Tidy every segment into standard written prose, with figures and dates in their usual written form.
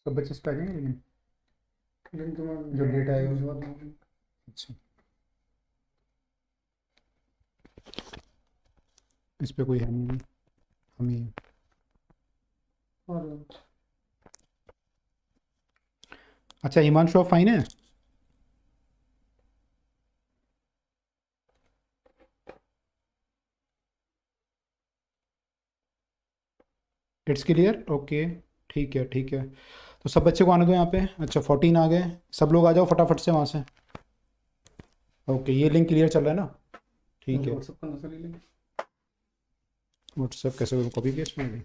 सब बच्चे इस पे आ जाएंगे लेकिन लिंक तो मैं जो डेटा है भिजवा दूंगा। अच्छा, इस पे कोई है नहीं, हम ही हैं। और अच्छा, हिमांशु आप फाइन है? It's clear, okay. ठीक है ठीक है। तो सब बच्चे को आने दो यहाँ पे। अच्छा 14 आ गए, सब लोग आ जाओ फटाफट से वहाँ से। ओके, ये लिंक क्लियर चल रहा है ना? ठीक मुझे है। व्हाट्सएप करना सर ये लिंक। व्हाट्सएप कैसे कॉपी पेस्ट में?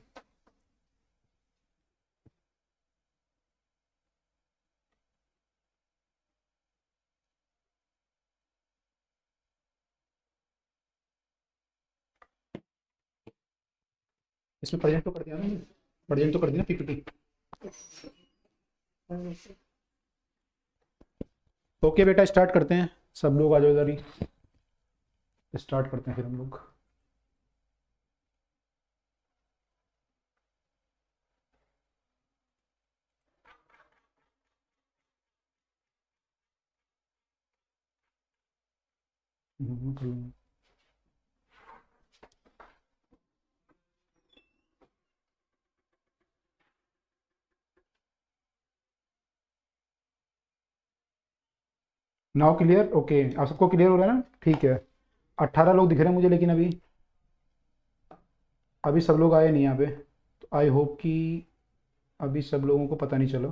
इसमें प्रेजेंट तो कर दिया ना, प्रेजेंट तो कर दिया पीपीटी। ओके बेटा, स्टार्ट करते हैं। सब लोग आ जाओ इधर ही, स्टार्ट करते हैं फिर हम लोग। कर लूँगा। Now clear, okay. आप सबको क्लियर हो रहा है ना? ठीक है। 18 लोग दिख रहे हैं मुझे, लेकिन अभी अभी सब लोग आए नहीं यहाँ पे, तो आई होप कि अभी सब लोगों को पता नहीं चला।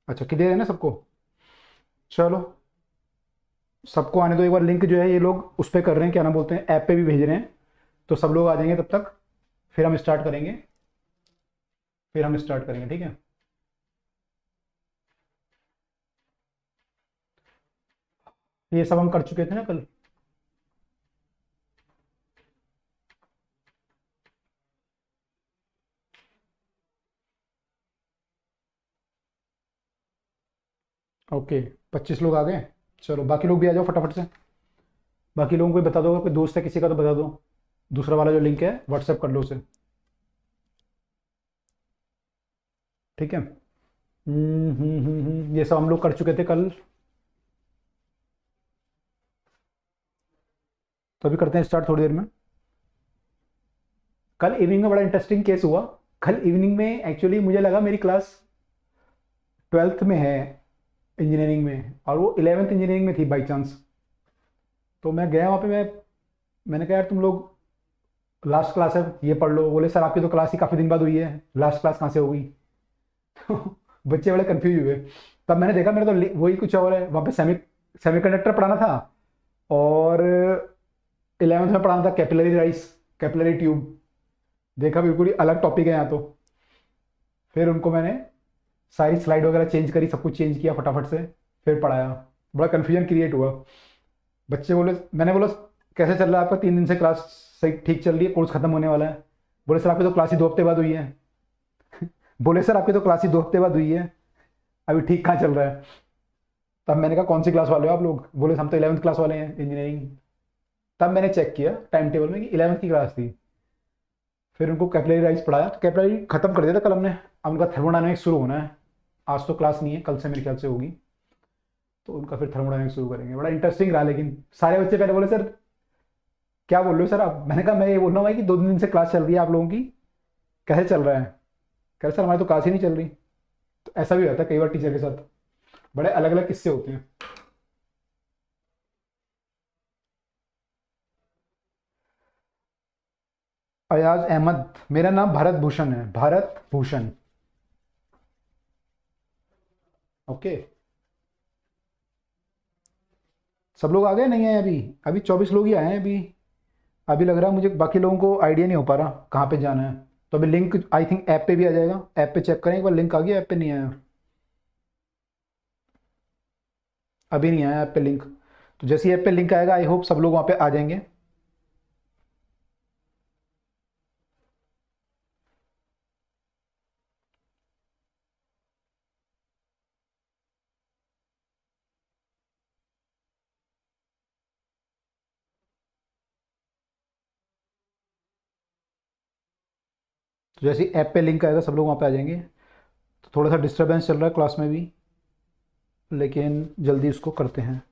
अच्छा, क्लियर है ना सबको? चलो, सबको आने दो। एक बार लिंक जो है ये लोग उस पर कर रहे हैं, क्या नाम बोलते हैं, ऐप पे भी भेज रहे हैं। तो सब लोग आ जाएंगे तब तक, फिर हम स्टार्ट करेंगे। ठीक है। ये सब हम कर चुके थे ना कल। ओके, 25 लोग आ गए। चलो बाकी लोग भी आ जाओ फटाफट से। बाकी लोगों को भी बता दो, अगर कोई दोस्त है किसी का तो बता दो। दूसरा वाला जो लिंक है व्हाट्सएप कर लो उसे। ठीक है। ये सब हम लोग कर चुके थे कल। तो अभी करते हैं स्टार्ट थोड़ी देर में। कल इवनिंग में बड़ा इंटरेस्टिंग केस हुआ। कल इवनिंग में एक्चुअली मुझे लगा मेरी क्लास 12th में है इंजीनियरिंग में, और वो 11th इंजीनियरिंग में थी बाई चांस। तो मैं गया वहाँ पे, मैंने कहा यार तुम लोग लास्ट क्लास है ये पढ़ लो। बोले सर आपकी तो क्लास ही काफ़ी दिन बाद हुई है, लास्ट क्लास कहाँ से हो गई? तो बच्चे बड़े कंफ्यूज हुए। तब मैंने देखा मेरा तो वही कुछ और है वहाँ पे, सेमीकंडक्टर पढ़ाना था, और 11th में पढ़ाना था कैपिलरी राइस, कैपिलरी ट्यूब। देखा बिल्कुल ही अलग टॉपिक है यहाँ तो। फिर उनको मैंने सारी स्लाइड वगैरह चेंज करी, सब कुछ चेंज किया फटाफट से, फिर पढ़ाया। बड़ा कन्फ्यूजन क्रिएट हुआ। बच्चे बोले, मैंने बोला कैसे चल रहा है आपका, 3 दिन से क्लास सही ठीक चल रही है, कोर्स खत्म होने वाला है? बोले सर आपकी तो क्लास ही 2 हफ्ते बाद हुई है। बोले सर आपकी तो क्लास ही 2 हफ्ते बाद हुई है, अभी ठीक कहाँ चल रहा है? तब मैंने कहा कौन सी क्लास वाले हो आप लोग? बोले हम तो 11th क्लास वाले हैं इंजीनियरिंग। तब मैंने चेक किया टाइम टेबल में कि 11th की क्लास थी। फिर उनको कैपिलरी राइज पढ़ाया, तो कैपिलरी खत्म कर दिया था कल हमने। अब उनका थर्मोडायनेमिक्स शुरू होना है। आज तो क्लास नहीं है, कल से मेरे ख्याल से होगी। तो उनका फिर थर्मोडायनेमिक्स शुरू करेंगे। बड़ा इंटरेस्टिंग रहा, लेकिन सारे बच्चे पहले बोले सर क्या बोल रहे हो सर आप? मैंने कहा मैं ये बोल रहा हूँ भाई कि 2 दिन से क्लास चल रही है आप लोगों की, कैसे चल रहा है? कह रहे सर हमारी तो क्लास ही नहीं चल रही। तो ऐसा भी होता है कई बार टीचर के साथ, बड़े अलग अलग किस्से होते हैं। अयाज अहमद, मेरा नाम भारत भूषण है, भारत भूषण। ओके। सब लोग आ गए नहीं आए अभी? अभी 24 लोग ही आए हैं अभी। अभी लग रहा है मुझे बाकी लोगों को आइडिया नहीं हो पा रहा कहाँ पे जाना है। तो अभी लिंक आई थिंक ऐप पे भी आ जाएगा, ऐप पे चेक करें एक बार, लिंक आ गया? ऐप पे नहीं आया, अभी नहीं आया ऐप पे लिंक। तो जैसे ही ऐप पे लिंक आएगा आई होप सब लोग वहाँ पे आ जाएंगे। तो जैसे ही ऐप पे लिंक आएगा सब लोग वहाँ पे आ जाएंगे। थोड़ा सा डिस्टरबेंस चल रहा है क्लास में भी, लेकिन जल्दी उसको करते हैं।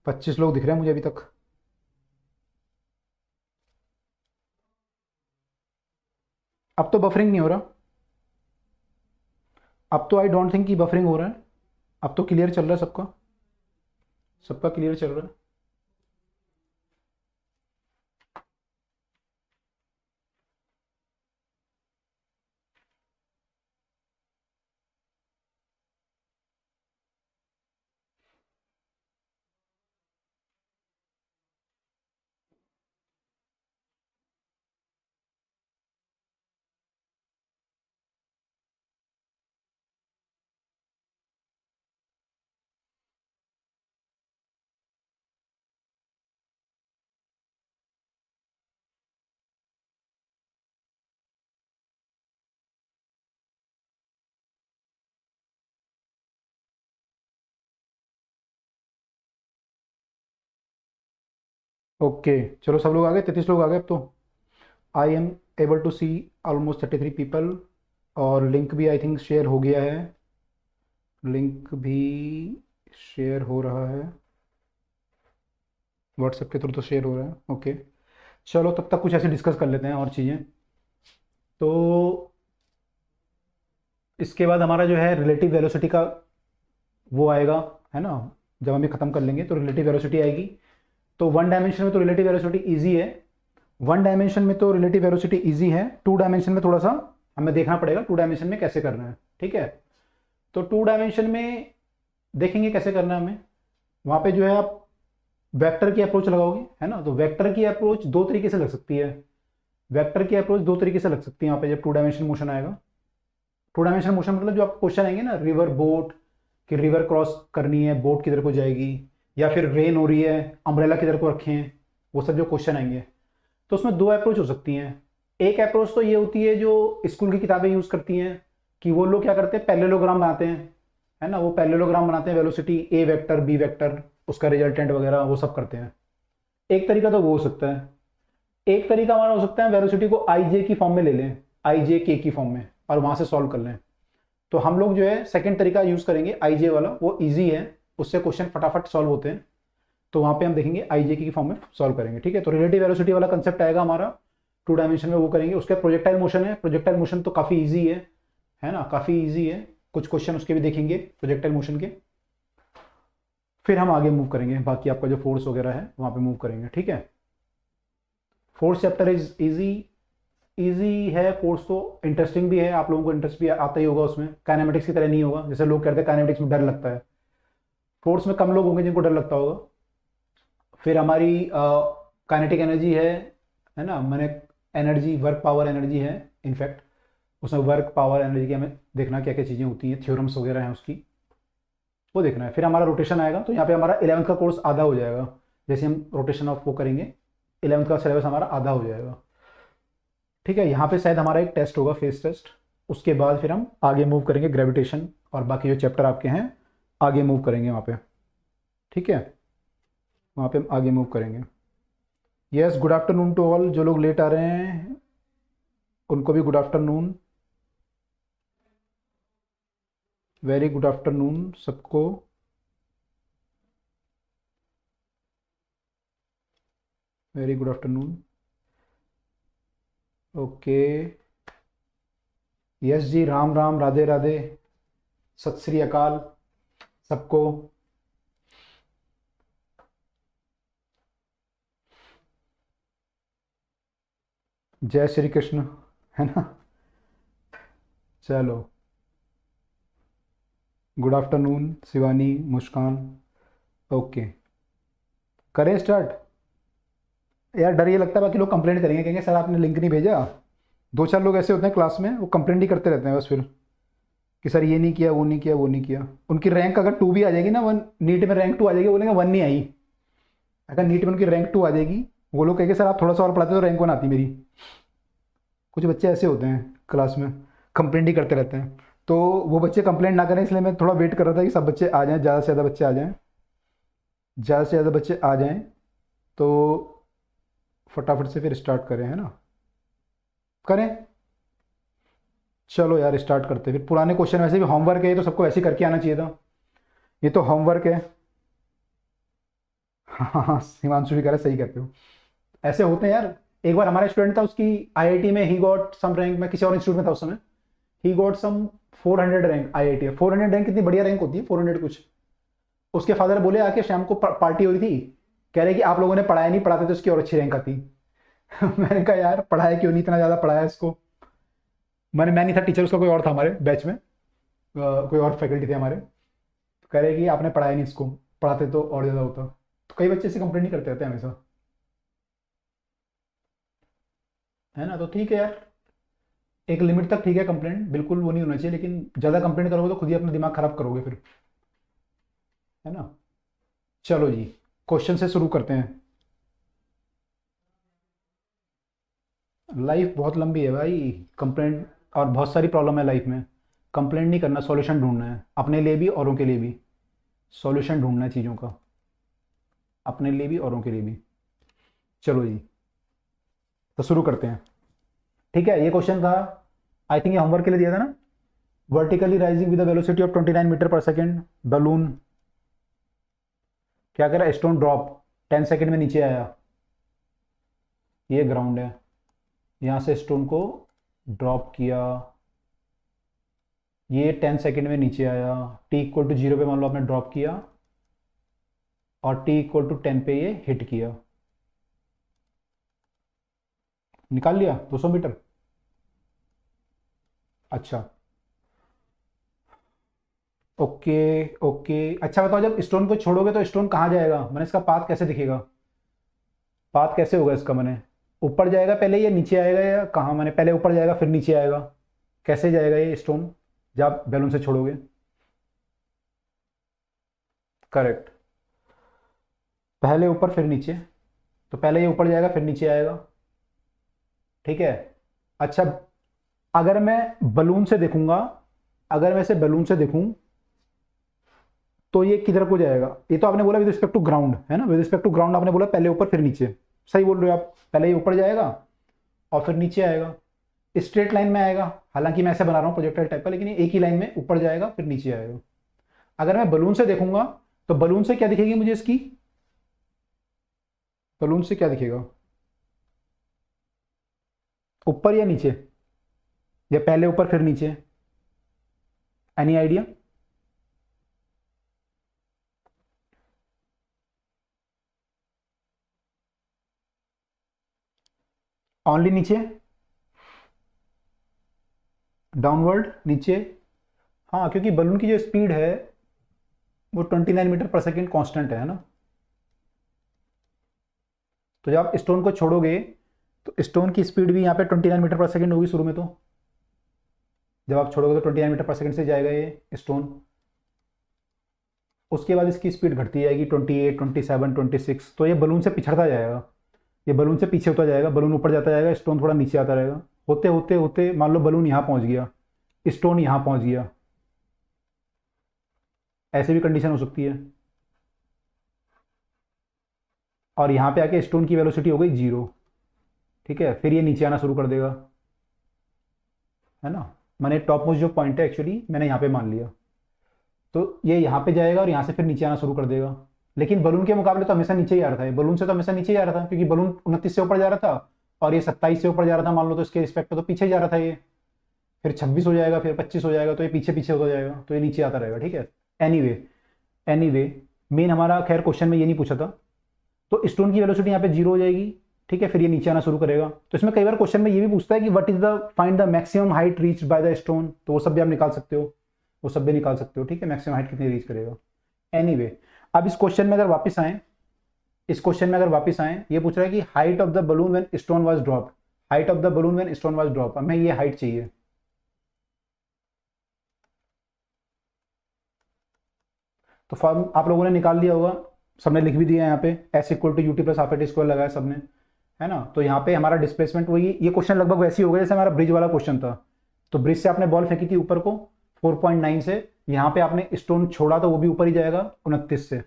25 लोग दिख रहे हैं मुझे अभी तक। अब तो बफरिंग नहीं हो रहा, अब तो आई डोंट थिंक कि बफरिंग हो रहा है। अब तो क्लियर चल रहा है सबका, सबका क्लियर चल रहा है। ओके, चलो सब लोग आ गए, 33 लोग आ गए अब तो। I am able to see almost 33 people. और लिंक भी आई थिंक शेयर हो गया है, लिंक भी शेयर हो रहा है, व्हाट्सएप के थ्रू तो शेयर हो रहा है। ओके, चलो तब तक कुछ ऐसे डिस्कस कर लेते हैं और चीज़ें। तो इसके बाद हमारा जो है रिलेटिव वेलोसिटी का वो आएगा, है ना। जब हम ये ख़त्म कर लेंगे तो रिलेटिव वेलोसिटी आएगी। तो वन डायमेंशन में तो रिलेटिव वेलोसिटी ईजी है, वन डायमेंशन में तो रिलेटिव वेलोसिटी ईजी है, टू डायमेंशन में थोड़ा सा हमें देखना पड़ेगा टू डायमेंशन में कैसे करना है। ठीक है, तो टू डायमेंशन में देखेंगे कैसे करना है हमें। वहाँ पे जो है आप वेक्टर की अप्रोच लगाओगे, है ना। तो वेक्टर की अप्रोच दो तरीके से लग सकती है, वेक्टर की अप्रोच दो तरीके से लग सकती है यहाँ पे जब टू डायमेंशन मोशन आएगा। टू डायमेंशन मोशन मतलब जो आप क्वेश्चन आएंगे ना, रिवर बोट कि रिवर क्रॉस करनी है, बोट किधर को जाएगी, या फिर रेन हो रही है, अम्ब्रेला किधर को रखें, वो सब जो क्वेश्चन आएंगे तो उसमें दो अप्रोच हो सकती हैं। एक अप्रोच तो ये होती है जो स्कूल की किताबें यूज़ करती हैं कि वो लोग क्या करते हैं, पैरेललोग्राम बनाते हैं, है ना। वो पैरेललोग्राम बनाते हैं, वेलोसिटी ए वेक्टर बी वेक्टर उसका रिजल्टेंट वगैरह वो सब करते हैं। एक तरीका तो वो हो सकता है। एक तरीका हमारा हो सकता है वेलोसिटी को आई जे की फॉर्म में ले लें, आई जे के की फॉर्म में, और वहां से सॉल्व कर लें। तो हम लोग जो है सेकंड तरीका यूज करेंगे, आई जे वाला, वो इजी है, उससे क्वेश्चन फटाफट सॉल्व होते हैं। तो वहां पे हम देखेंगे आई जे की फॉर्म में सॉल्व करेंगे। ठीक है, तो रिलेटिव वेलोसिटी वाला कंसेप्ट आएगा हमारा टू डायमेंशन में, वो करेंगे। उसके प्रोजेक्टाइल मोशन है, प्रोजेक्टाइल मोशन तो काफी ईजी है ना, काफी ईजी है। कुछ क्वेश्चन उसके भी देखेंगे प्रोजेक्टाइल मोशन के, फिर हम आगे मूव करेंगे, बाकी आपका जो फोर्स वगैरह है वहां पे मूव करेंगे। ठीक है, force chapter is easy, easy है फोर्स, तो इंटरेस्टिंग भी है, आप लोगों को इंटरेस्ट भी आता ही होगा उसमें। काइनेमेटिक्स की तरह नहीं होगा, जैसे लोग कहते हैं काइनेमेटिक्स में डर लगता है, फोर्स में कम लोग होंगे जिनको डर लगता होगा। फिर हमारी काइनेटिक एनर्जी है ना, मैंने एनर्जी वर्क पावर एनर्जी है इनफैक्ट, उसमें वर्क पावर एनर्जी की हमें देखना क्या क्या चीज़ें होती हैं, थ्योरम्स वगैरह हैं उसकी, वो देखना है। फिर हमारा रोटेशन आएगा, तो यहाँ पे हमारा 11th का कोर्स आधा हो जाएगा, जैसे हम रोटेशन ऑफ वो करेंगे 11th का सिलेबस हमारा आधा हो जाएगा। ठीक है, यहाँ पे शायद हमारा एक टेस्ट होगा, फेस टेस्ट, उसके बाद फिर हम आगे मूव करेंगे ग्रेविटेशन और बाकी जो चैप्टर आपके हैं आगे मूव करेंगे वहाँ पे। ठीक है, वहाँ पे हम आगे मूव करेंगे। Yes, good afternoon to all, जो लोग लेट आ रहे हैं उनको भी good afternoon, very good afternoon सबको। Very good afternoon. Okay, yes जी, राम राम, राधे राधे, सत श्री अकाल सबको। जय श्री कृष्ण, है ना। चलो, गुड आफ्टरनून शिवानी, मुस्कान। ओके, करें स्टार्ट। यार डर ये लगता है बाकी लोग कंप्लेंट करेंगे, कहेंगे सर आपने लिंक नहीं भेजा। दो चार लोग ऐसे होते हैं क्लास में, वो कंप्लेंट ही करते रहते हैं बस फिर, कि सर ये नहीं किया, वो नहीं किया, वो नहीं किया। उनकी रैंक अगर 2 भी आ जाएगी ना, वन नीट में रैंक 2 आ जाएगी, बोलेंगे 1 नहीं आई। अगर नीट में उनकी रैंक 2 आ जाएगी, वो लोग कहेंगे सर आप थोड़ा सा और पढ़ाते तो रैंक 1 आती मेरी। कुछ बच्चे ऐसे होते हैं क्लास में, कंप्लेंट ही करते रहते हैं। तो वो बच्चे कंप्लेंट ना करें, इसलिए मैं थोड़ा वेट कर रहा था कि सब बच्चे आ जाएं, ज़्यादा से ज़्यादा बच्चे आ जाएं, ज़्यादा से ज़्यादा बच्चे आ जाएं, तो फटाफट से फिर स्टार्ट करें, है ना, करें। चलो यार स्टार्ट करते हैं फिर। पुराने क्वेश्चन वैसे भी होमवर्क है, तो सबको ऐसे करके आना चाहिए था। ये तो होमवर्क है। हाँ हाँ, हिमांशु भी कह रहा है, सही कहते हो। ऐसे होते हैं यार। एक बार हमारा स्टूडेंट था, उसकी आईआईटी में ही गॉट सम रैंक, मैं किसी और इंस्टीट्यूट में था उस समय, he got some 400 rank. IIT 400 rank कितनी बढ़िया रैंक होती है, 400 कुछ। उसके फादर बोले आके, शाम को पार्टी हो रही थी, कह रहे कि आप लोगों ने पढ़ाया नहीं, पढ़ाते तो उसकी और अच्छी रैंक आती। मैंने कहा यार पढ़ाया क्यों नहीं, इतना ज़्यादा पढ़ाया इसको। मैं नहीं था टीचर, उसका कोई और था हमारे बैच में, कोई और फैकल्टी थे हमारे। तो कह रहे कि आपने पढ़ाया नहीं इसको, पढ़ाते तो और ज़्यादा होता। तो कई बच्चे से कंप्लेंट नहीं करते रहते हमेशा, है ना। तो ठीक है यार, एक लिमिट तक ठीक है कंप्लेंट, बिल्कुल वो नहीं होना चाहिए, लेकिन ज़्यादा कंप्लेंट करोगे तो खुद ही अपना दिमाग खराब करोगे फिर, है ना। चलो जी, क्वेश्चन से शुरू करते हैं। लाइफ बहुत लंबी है भाई, कंप्लेंट और बहुत सारी प्रॉब्लम है लाइफ में। कंप्लेंट नहीं करना, सॉल्यूशन ढूंढना है, अपने लिए भी औरों के लिए भी। सॉल्यूशन ढूंढना है चीज़ों का, अपने लिए भी औरों के लिए भी। चलो जी, तो शुरू करते हैं। ठीक है, ये क्वेश्चन था, आई थिंक ये होमवर्क के लिए दिया था ना। Vertically rising with the velocity of 29 metre per second, balloon क्या करा, स्टोन ड्रॉप 10 सेकेंड में नीचे आया। ये ग्राउंड है, यहाँ से स्टोन को ड्रॉप किया, ये 10 सेकेंड में नीचे आया। टी इक्वल टू 0 पे मान लो आपने ड्रॉप किया, और टी इक्वल टू 10 पे ये हिट किया। निकाल लिया 200 मीटर। अच्छा, ओके ओके। अच्छा बताओ, जब स्टोन को छोड़ोगे तो स्टोन कहाँ जाएगा, मैंने इसका पाथ कैसे दिखेगा, पाथ कैसे होगा इसका, मैंने ऊपर जाएगा पहले या नीचे आएगा, या कहाँ, मैंने पहले ऊपर जाएगा फिर नीचे आएगा, कैसे जाएगा ये स्टोन जब आप बैलून से छोड़ोगे। करेक्ट, पहले ऊपर फिर नीचे, तो पहले ये ऊपर जाएगा फिर नीचे आएगा। ठीक है। अच्छा, अगर मैं बलून से देखूंगा, अगर मैं इसे बलून से देखूं, तो ये किधर को जाएगा। ये तो आपने बोला विद रिस्पेक्ट टू ग्राउंड, है ना, विद रिस्पेक्ट टू ग्राउंड आपने बोला पहले ऊपर फिर नीचे। सही बोल रहे हो आप, पहले ये ऊपर जाएगा और फिर नीचे आएगा, स्ट्रेट लाइन में आएगा। हालांकि मैं ऐसे बना रहा हूँ प्रोजेक्टाइल टाइप का, लेकिन ये एक ही लाइन में ऊपर जाएगा फिर नीचे आएगा। अगर मैं बलून से देखूंगा, तो बलून से क्या दिखेगी मुझे इसकी, बलून से क्या दिखेगा, ऊपर या नीचे, या पहले ऊपर फिर नीचे, एनी आइडिया। ओनली नीचे, डाउनवर्ड नीचे। हाँ, क्योंकि बलून की जो स्पीड है वो 29 मीटर पर सेकेंड कांस्टेंट है ना। तो जब आप स्टोन को छोड़ोगे, तो स्टोन की स्पीड भी यहाँ पे 29 मीटर पर सेकेंड होगी शुरू में। तो जब आप छोड़ोगे तो 29 मीटर पर सेकेंड से जाएगा ये स्टोन, उसके बाद इसकी स्पीड घटती जाएगी 28, 27, 26। तो ये बलून से पिछड़ता जाएगा, ये बलून से पीछे होता जाएगा, बलून ऊपर जाता जाएगा, स्टोन थोड़ा नीचे आता रहेगा। होते होते होते मान लो बलून यहाँ पहुँच गया, स्टोन यहाँ पहुँच गया, ऐसे भी कंडीशन हो सकती है। और यहाँ पे आके स्टोन की वेलोसिटी हो गई 0। ठीक है, फिर ये नीचे आना शुरू कर देगा, है ना। मैंने टॉप मोस्ट जो पॉइंट है एक्चुअली मैंने यहाँ पे मान लिया, तो ये यहाँ पे जाएगा और यहाँ से फिर नीचे आना शुरू कर देगा। लेकिन बलून के मुकाबले तो हमेशा नीचे ही आ रहा था ये, बलून से तो हमेशा नीचे ही आ रहा था, क्योंकि बलून 29 से ऊपर जा रहा था और ये 27 से ऊपर जा रहा था मान लो, तो इसके रिस्पेक्ट में तो पीछे जा रहा था ये। फिर 26 हो जाएगा, फिर 25 हो जाएगा, तो ये पीछे पीछे होता जाएगा, तो ये नीचे आता रहेगा। ठीक है, एनीवे एनीवे मेन हमारा खैर क्वेश्चन में ये नहीं पूछा था। तो स्टोन की वेलोसिटी यहाँ पे 0 हो जाएगी। ठीक है, फिर ये नीचे आना शुरू करेगा। तो इसमें कई बार क्वेश्चन में ये भी पूछता है कि what is the find the maximum height reached by the stone, तो वो सब भी आप निकाल सकते हो, वो सब भी निकाल सकते हो। ठीक है, मैक्सिमम हाइट कितनी रीच करेगा। एनीवे अब इस क्वेश्चन में अगर वापस आए, इस क्वेश्चन में अगर वापस आए, ये पूछ रहा है कि height of the balloon when stone was dropped, height of the balloon when stone was drop, हमें ये हाइट चाहिए। तो फॉर्म आप लोगों ने निकाल लिया होगा, सबने लिख भी दिया है यहाँ पे, S equal to UT plus half AT square लगाया सबने, है ना। तो यहाँ पे हमारा डिस्प्लेसमेंट वही, ये क्वेश्चन लगभग वैसे ही होगा जैसे हमारा ब्रिज वाला क्वेश्चन था। तो ब्रिज से आपने बॉल फेंकी थी ऊपर को 4.9 से, यहाँ पे आपने स्टोन छोड़ा तो वो भी ऊपर ही जाएगा 29 से।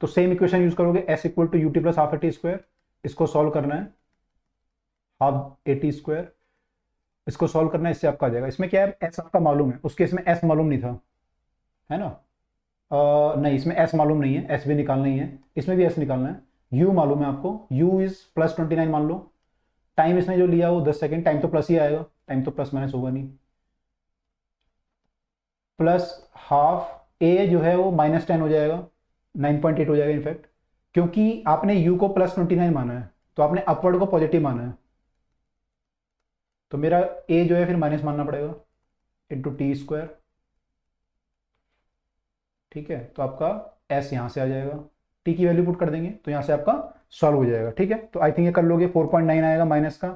तो सेम इक्वेशन यूज करोगे, S equal to UT plus half AT square, इसको सॉल्व करना है, हाफ एटी स्क्वायर इसको सॉल्व करना है, इससे आपका आ जाएगा। इसमें क्या है, एस आपका मालूम है, उस केस में एस मालूम नहीं था, है ना। नहीं, इसमें एस मालूम नहीं है, एस भी निकालना ही है, इसमें भी एस निकालना है। यू मालूम है आपको, यू इज +29 मान लो। टाइम इसने जो लिया वो 10 सेकेंड, टाइम तो प्लस ही आएगा, टाइम तो प्लस माइनस होगा नहीं। प्लस हाफ ए जो है वो -10 हो जाएगा, 9.8 हो जाएगा इनफैक्ट, क्योंकि आपने यू को +29 माना है, तो आपने अपवर्ड को पॉजिटिव माना है, तो मेरा ए जो है फिर माइनस मानना पड़ेगा, ×t²। ठीक है, तो आपका एस यहाँ से आ जाएगा, टी की वैल्यू पुट कर देंगे तो यहाँ से आपका सॉल्व हो जाएगा। ठीक है, तो आई थिंक ये कर लोगे। 4.9 आएगा माइनस का,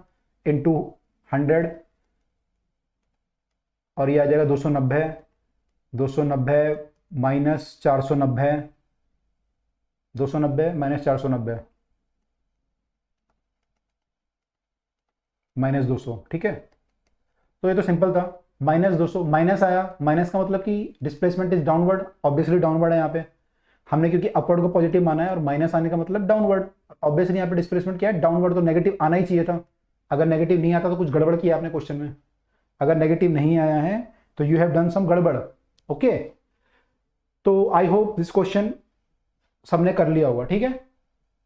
×100, और ये आ जाएगा 290, 290 -490, 290 -490 -200। ठीक है, तो ये तो सिंपल था। -200 माइनस आया, माइनस का मतलब कि displacement is downward, obviously downward है यहाँ पे, हमने क्योंकि अपवर्ड को पॉजिटिव माना है, और माइनस आने का मतलब डाउनवर्ड, ऑब्वियसली यहाँ पे डिस्प्लेसमेंट क्या है, डाउनवर्ड, तो नेगेटिव आना ही चाहिए था। अगर नेगेटिव नहीं आता तो कुछ गड़बड़ किया आपने क्वेश्चन में, अगर नेगेटिव नहीं आया है तो यू हैव डन सम गड़बड़। ओके, तो आई होप दिस क्वेश्चन सबने कर लिया होगा। ठीक है,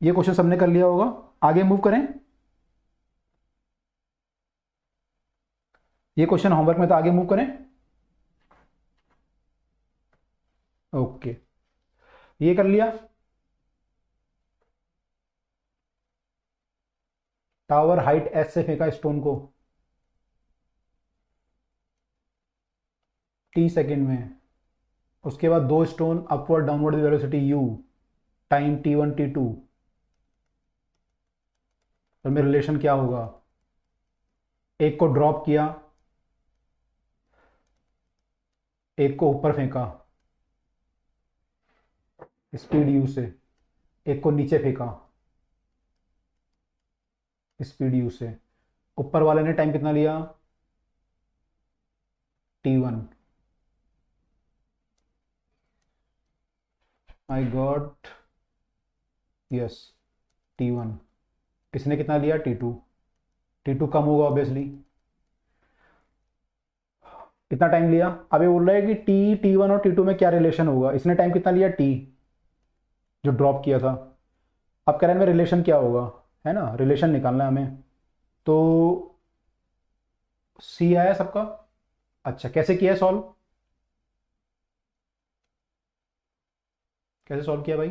ये क्वेश्चन सबने कर लिया होगा। आगे मूव करें, ये क्वेश्चन होमवर्क में, तो आगे मूव करें। ओके, ये कर लिया। टावर हाइट एस से फेंका स्टोन को t सेकेंड में, उसके बाद 2 stone upward downward velocity u, time t1 t2, तो में रिलेशन क्या होगा, एक को ड्रॉप किया, एक को ऊपर फेंका स्पीड u से, एक को नीचे फेंका स्पीड u से। ऊपर वाले ने टाइम कितना लिया, t1, I got, yes, t1। इसने कितना लिया, t2, t2 कम होगा ऑब्वियसली, कितना टाइम लिया। अब ये बोल रहा है कि t1 और t2 में क्या रिलेशन होगा, इसने टाइम कितना लिया, t, जो ड्रॉप किया था। अब कह रहे हैं रिलेशन क्या होगा, है ना, रिलेशन निकालना है हमें। तो सी आया सबका। अच्छा, कैसे किया सॉल्व, कैसे सॉल्व किया भाई,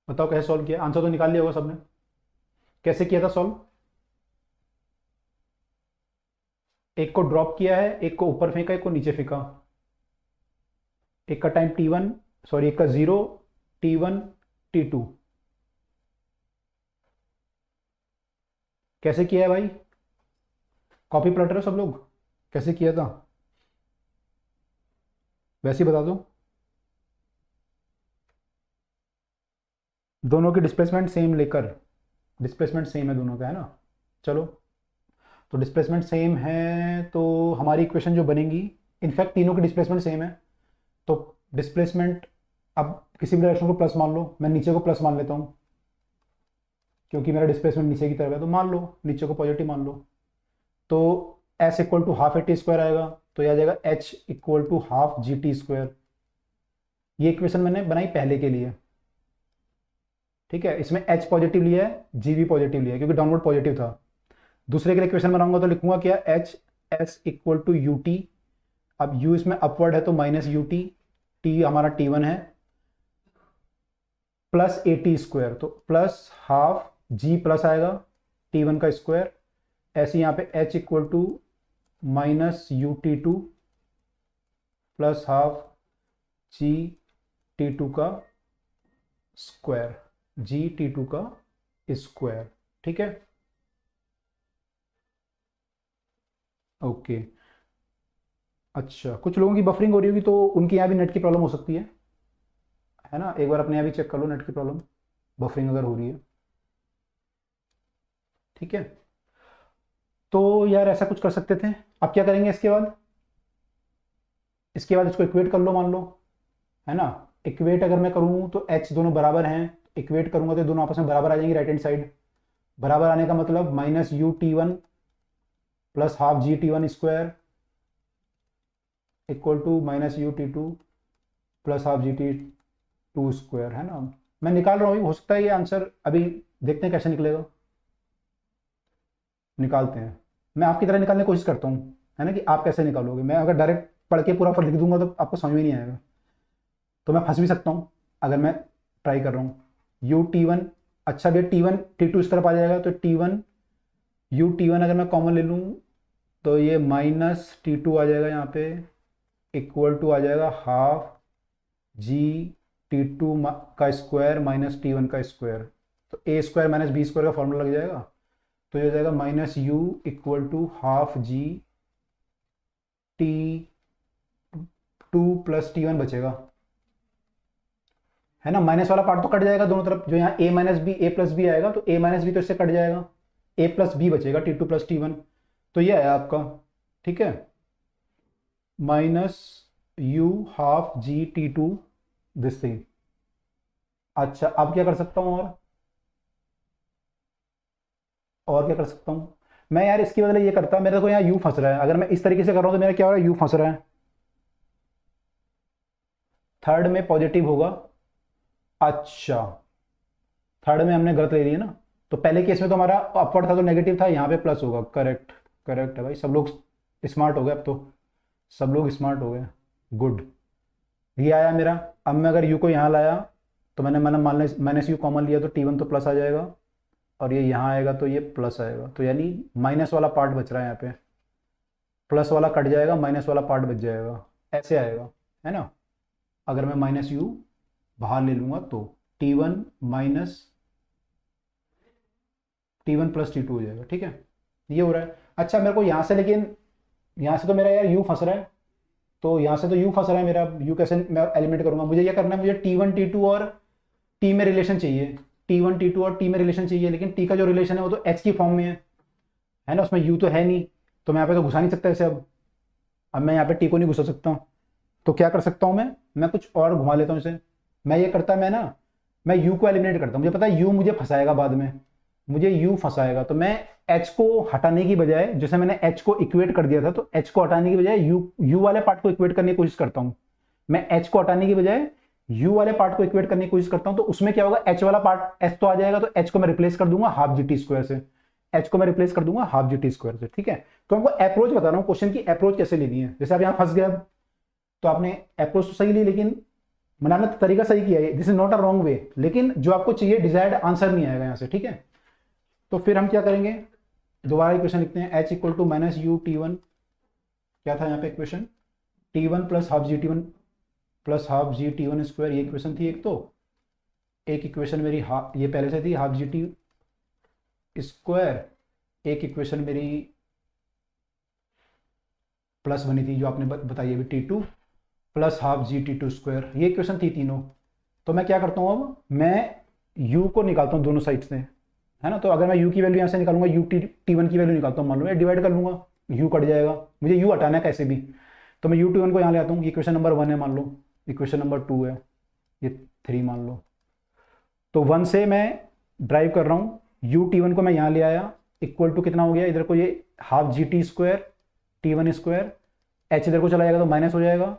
बताओ कैसे सॉल्व किया, आंसर तो निकाल लिया होगा सबने, कैसे किया था सॉल्व। एक को ड्रॉप किया है, एक को ऊपर फेंका, एक को नीचे फेंका, एक का टाइम t1, सॉरी एक का 0, t1 t2, कैसे किया है भाई, कॉपी प्लॉटर हो सब लोग, कैसे किया था वैसे ही बता दो। दोनों की डिस्प्लेसमेंट सेम लेकर, डिस्प्लेसमेंट सेम है दोनों का, है ना। चलो, तो डिस्प्लेसमेंट सेम है तो हमारी इक्वेशन जो बनेगी, इनफैक्ट तीनों की डिस्प्लेसमेंट सेम है, तो डिस्प्लेसमेंट, अब किसी भी डायरेक्शन को प्लस मान लो, मैं नीचे को प्लस मान लेता हूँ क्योंकि मेरा डिस्प्लेसमेंट नीचे की तरफ है, तो मान लो नीचे को पॉजिटिव मान लो, तो s = ½ आएगा, तो यह आ जाएगा h = ½ ये इक्वेशन मैंने बनाई पहले के लिए। ठीक है, इसमें h पॉजिटिव लिया है, g भी पॉजिटिव लिया है क्योंकि डाउनवर्ड पॉजिटिव था। दूसरे के लिए इक्वेशन बनाऊंगा तो लिखूंगा क्या, h s = ut, अब u इसमें अपवर्ड है तो -ut, t हमारा t1 है, प्लस at², तो प्लस हाफ g प्लस आएगा t1 का स्क्वायर, ऐसे यहाँ पे h = -ut2 plus half g t2 का स्क्वायर, g t2 का स्क्वायर। ठीक है, ओके। अच्छा, कुछ लोगों की बफरिंग हो रही होगी तो उनकी यहाँ भी नेट की प्रॉब्लम हो सकती है ना, एक बार अपने यहाँ भी चेक कर लो नेट की प्रॉब्लम, बफरिंग अगर हो रही है। ठीक है, तो यार ऐसा कुछ कर सकते थे। अब क्या करेंगे इसके बाद, इसके बाद इसको इक्वेट कर लो मान लो, है ना। इक्वेट अगर मैं करूँ तो h दोनों बराबर हैं, इक्वेट करूंगा तो दोनों आपस में बराबर आ जाएंगे राइट हैंड साइड। बराबर आने का मतलब minus U T one plus half ji T one square equal to minus U T two plus half ji T two square, है ना। मैं निकाल रहा हूँ, हो सकता है ये आंसर अभी देखते हैं कैसे निकलेगा, निकालते हैं। मैं आपकी तरह निकालने की कोशिश करता हूँ, है ना, कि आप कैसे निकालोगे। मैं अगर डायरेक्ट पढ़ के पूरा फल लिख दूंगा तो आपको समझ में नहीं आएगा, तो मैं फंस भी सकता हूँ अगर मैं ट्राई कर रहा हूँ। यू टी वन, अच्छा भैया टी वन टी टू इस तरफ आ जाएगा, तो T one you T one अगर मैं कॉमन ले लूँ तो ये माइनस टी टू आ जाएगा यहाँ पे, इक्वल टू आ जाएगा हाफ जी टी टू का स्क्वायर माइनस टी वन का स्क्वायर। तो A square minus B square का फॉर्मूला लग जाएगा, तो ये हो जाएगा minus U equal to half ji T two plus T one बचेगा, है ना। माइनस वाला पार्ट तो कट जाएगा दोनों तरफ, जो यहाँ A minus B A plus B आएगा तो ए माइनस बी तो इससे कट जाएगा, ए प्लस बी बचेगा T two plus T one. तो ये आया आपका, ठीक है, minus U half ji T two this thing. अच्छा अब क्या कर सकता हूँ, और क्या कर सकता हूँ मैं यार, इसके बदले ये करता, मेरे को यहाँ यू फंस रहा है। अगर मैं इस तरीके से कर रहा हूँ तो मेरा क्या हो रहा है, यू फंस रहा है, थर्ड में पॉजिटिव होगा। अच्छा थर्ड में हमने गलत ले लिया ना, तो पहले केस में तो हमारा अपवर्ड था तो नेगेटिव था, यहाँ पे प्लस होगा। करेक्ट, करेक्ट है भाई, सब लोग स्मार्ट हो गए, अब तो सब लोग स्मार्ट हो गए, गुड। ये आया मेरा। अब मैं अगर यू को यहाँ लाया तो मैंने मान लिया माइनस यू कॉमन लिया तो टी वन तो प्लस आ जाएगा, और ये यहाँ आएगा तो ये प्लस आएगा, तो यानी माइनस वाला पार्ट बच रहा है यहाँ पे, प्लस वाला कट जाएगा, माइनस वाला पार्ट बच जाएगा, ऐसे आएगा, है ना। अगर मैं माइनस यू बाहर ले लूँगा तो T one minus T one plus T two हो जाएगा, ठीक है, ये हो रहा है। अच्छा मेरे को यहाँ से, लेकिन यहाँ से तो मेरा यार यू फंस रहा है, तो यहाँ से तो यू फंस रहा है मेरा, यू कैसे मैं एलिमिनेट करूंगा। मुझे क्या करना है, मुझे टी वन टी टू और टी में रिलेशन चाहिए, टी वन टी टू और टी में रिलेशन चाहिए, लेकिन टी का जो रिलेशन है वो तो एच की फॉर्म में है ना, उसमें यू तो है नहीं, तो मैं यहाँ पे तो घुसा नहीं सकता ऐसे। अब मैं यहाँ पे टी को नहीं घुसा सकता हूँ, तो क्या कर सकता हूँ मैं कुछ और घुमा लेता हूँ इसे। मैं ये करता, मैं यू को एलिमिनेट करता हूँ। मुझे पता है यू मुझे फंसाएगा, बाद में मुझे यू फंसाएगा, तो मैं एच को हटाने की बजाय, जैसे मैंने एच को इक्वेट कर दिया था, तो एच को हटाने की बजाय यू वाले पार्ट को इक्वेट करने की कोशिश करता हूँ। मैं एच को हटाने की बजाय यू वाले पार्ट को इक्वेट करने की कोशिश करता हूँ, तो उसमें क्या होगा, एच वाला पार्ट एच तो आ जाएगा, तो एच को मैं रिप्लेस कर दूंगा हाफ जी टी स्क्वायर से, एच को मैं रिप्लेस कर दूंगा हाफ जी टी स्क्वायर से, ठीक है। तो हमको अप्रोच बता रहा हूँ, क्वेश्चन की अप्रोच कैसे लेनी है। जैसे आप यहाँ फंस गए, तो आपने अप्रोच तो सही ली, लेकिन बनाने का तरीका सही किया है, this is not a wrong way, लेकिन जो आपको चाहिए डिजायर्ड आंसर नहीं आएगा यहाँ से, ठीक है। तो फिर हम क्या करेंगे, दोबारा इक्वेशन लिखते हैं, H equal to minus U T one, क्या था यहाँ पे equation, T one plus half जी टी वन प्लस हाफ जी टी वन स्क्वायर, ये इक्वेशन थी एक। तो एक इक्वेशन मेरी ये पहले से थी हाफ जी टी स्क्वायर, एक इक्वेशन मेरी प्लस बनी थी जो आपने बताई अभी, टी टू प्लस हाफ जी टी टू स्क्वायर, ये इक्वेशन थी तीनों। तो मैं क्या करता हूँ, अब मैं यू को निकालता हूँ दोनों साइड से, है ना। तो अगर मैं यू की वैल्यू यहाँ से निकालूंगा, यू टी वन की वैल्यू निकालता हूँ, मान लो डिवाइड कर लूंगा, यू कट जाएगा, मुझे यू हटाना है कैसे भी, तो मैं यू टी वन को यहाँ ले आता हूँ, इक्वेशन नंबर वन है मान लो, इक्वेशन नंबर टू है, ये थ्री मान लो। तो वन से मैं ड्राइव कर रहा हूँ, यू टी वन को मैं यहाँ ले आया, इक्वल टू कितना हो गया, इधर को ये half G T square T one square, H इधर को चला जाएगा तो माइनस हो जाएगा,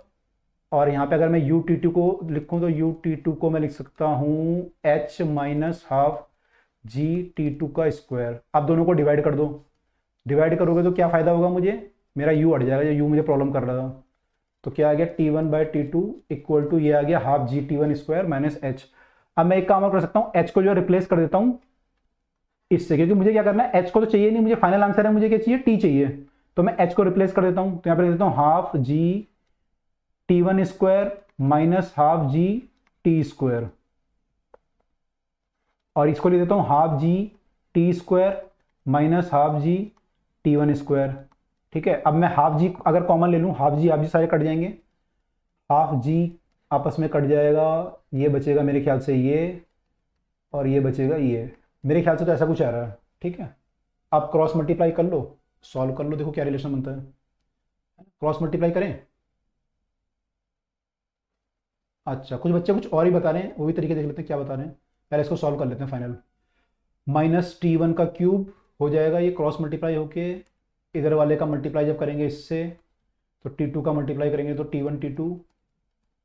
और यहाँ पे अगर मैं यू टी टू को लिखूँ तो यू टी टू को मैं लिख सकता हूँ एच माइनस हाफ जी टी टू का स्क्वायर। आप दोनों को डिवाइड कर दो, डिवाइड करोगे तो क्या फायदा होगा, मुझे मेरा यू हट जाएगा, जो यू मुझे प्रॉब्लम कर रहा था। तो क्या आ गया, T one by T two equal to ये आ गया हाफ जी T one square minus H. अब मैं एक काम और कर सकता हूँ, एच को जो रिप्लेस कर देता हूँ इससे, क्योंकि मुझे क्या करना है, एच को तो चाहिए नहीं, मुझे फाइनल आंसर है, मुझे क्या चाहिए, टी चाहिए। तो मैं एच को रिप्लेस कर देता हूँ, तो यहाँ पे लिख देता हूँ हाफ जी T one square minus half G T square, और इसको लिख देता हूँ half G T square minus half जी टी वन स्क्वायर, ठीक है। अब मैं हाफ जी अगर कॉमन ले लूँ, हाफ जी सारे कट जाएंगे, हाफ जी आपस में कट जाएगा, ये बचेगा मेरे ख्याल से ये, और ये बचेगा ये, मेरे ख्याल से तो ऐसा कुछ आ रहा है, ठीक है। आप क्रॉस मल्टीप्लाई कर लो, सॉल्व कर लो, देखो क्या रिलेशन बनता है, क्रॉस मल्टीप्लाई करें। अच्छा कुछ बच्चे कुछ और ही बता रहे हैं, वो भी तरीके देख लेते हैं क्या बता रहे हैं। पहले इसको सॉल्व कर लेते हैं फाइनल। माइनस टी वन का क्यूब हो जाएगा, ये क्रॉस मल्टीप्लाई होके इधर वाले का मल्टीप्लाई जब करेंगे इससे, तो टी टू का मल्टीप्लाई करेंगे तो T one T two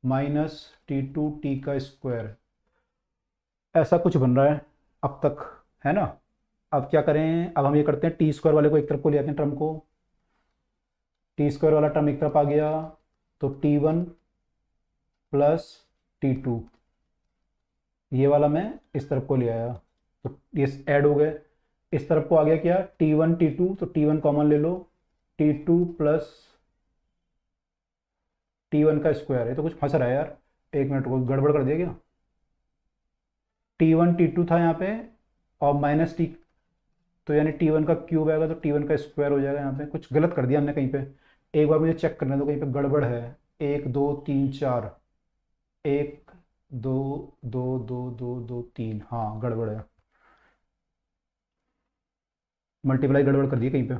minus T two T का स्क्वायर, ऐसा कुछ बन रहा है अब तक, है ना। अब क्या करें, अब हम ये करते हैं टी स्क्वायर वाले को एक तरफ को ले आते हैं, टर्म को, टी स्क्वायर वाला टर्म एक तरफ आ गया, तो T one plus T two, ये वाला मैं इस तरफ को ले आया, तो ये ऐड हो गए। इस तरफ को आ गया क्या, टी वन टी टू, तो टी वन कॉमन ले लो, T two plus T one का स्क्वायर। है तो कुछ फंस रहा है यार, एक मिनट को गड़बड़ कर दिया क्या, टी वन टी टू था यहाँ पे और माइनस टी, तो यानी टी वन का क्यूब आएगा तो टी वन का स्क्वायर हो जाएगा। यहाँ पे कुछ गलत कर दिया हमने कहीं पे, एक बार मुझे चेक करना दो कहीं पे गड़बड़ है। एक दो तीन चार, एक दो दो दो दो दो तीन, हाँ गड़बड़ है, मल्टीप्लाई गड़बड़ कर दी कहीं पे।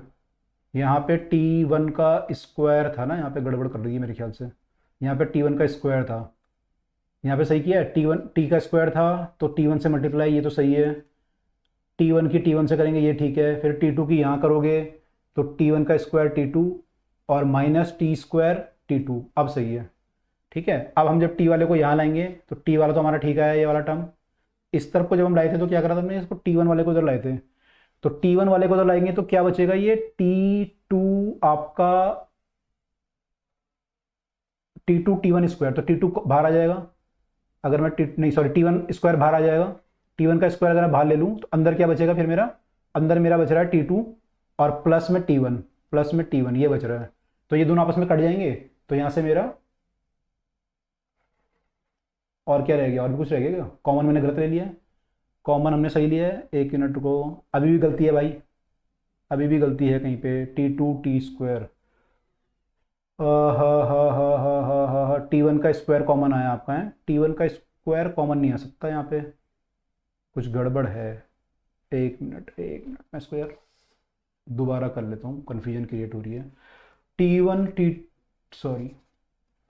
यहाँ पे टी वन का स्क्वायर था ना, यहाँ पे गड़बड़ कर दी है मेरे ख्याल से, यहाँ पे टी वन का स्क्वायर था, यहाँ पे सही किया है, टी वन टी का स्क्वायर था तो टी वन से मल्टीप्लाई, ये तो सही है। टी वन की टी वन से करेंगे ये ठीक है, फिर टी टू की यहाँ करोगे तो टी वन का स्क्वायर टी टू और minus T square T two, अब सही है। ठीक है, अब हम जब टी वाले को यहाँ लाएंगे तो टी वाला तो हमारा ठीक है, ये वाला टर्म इस तरफ को जब हम लाए थे तो क्या करा था हमने, इसको टी वन वाले को इधर लाए थे, तो टी वन वाले को इधर लाएंगे तो क्या बचेगा, ये टी टू आपका T two T one square, तो टी टू बाहर आ जाएगा, अगर मैं टी नहीं सॉरी टी वन स्क्वायर बाहर आ जाएगा, टी वन का स्क्वायर अगर मैं बाहर ले लूँ तो अंदर क्या बचेगा फिर मेरा, अंदर मेरा बच रहा है टी टू और प्लस में टी वन, प्लस में टी वन ये बच रहा है, तो ये दोनों आपस में कट जाएंगे, तो यहाँ से मेरा और क्या रह गया, और भी कुछ रह गया क्या, कॉमन मैंने गलत ले लिया है, कॉमन हमने सही लिया है, एक मिनट को, अभी भी गलती है भाई, अभी भी गलती है कहीं पे, T two T square, T one का स्क्वायर कॉमन आया आपका, है टी वन का स्क्वायर कॉमन नहीं आ सकता यहाँ पे, कुछ गड़बड़ है, एक मिनट मैं इसको यार दोबारा कर लेता हूँ, कन्फ्यूजन क्रिएट हो रही है। T one T sorry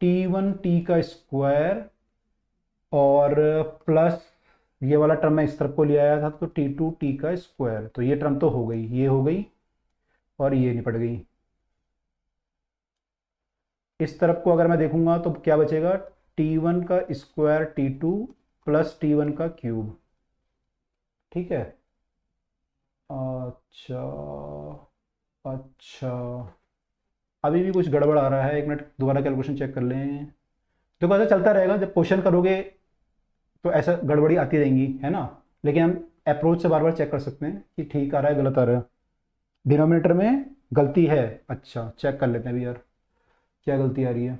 T one T का स्क्वायर और प्लस ये वाला टर्म मैं इस तरफ को ले आया था तो टी टू टी का स्क्वायर, तो ये टर्म तो हो गई, ये हो गई और ये निपट गई। इस तरफ को अगर मैं देखूंगा तो क्या बचेगा, टी वन का square T two plus T one का क्यूब, ठीक है। अच्छा अच्छा, अभी भी कुछ गड़बड़ आ रहा है, एक मिनट दोबारा कैलकुलेशन चेक कर लें। देखो ऐसा चलता रहेगा, जब क्वेश्चन करोगे तो ऐसा गड़बड़ी आती रहेंगी, है ना, लेकिन हम अप्रोच से बार बार चेक कर सकते हैं कि ठीक आ रहा है गलत आ रहा है। डिनोमिनेटर में गलती है, अच्छा चेक कर लेते हैं अभी यार क्या गलती आ रही है।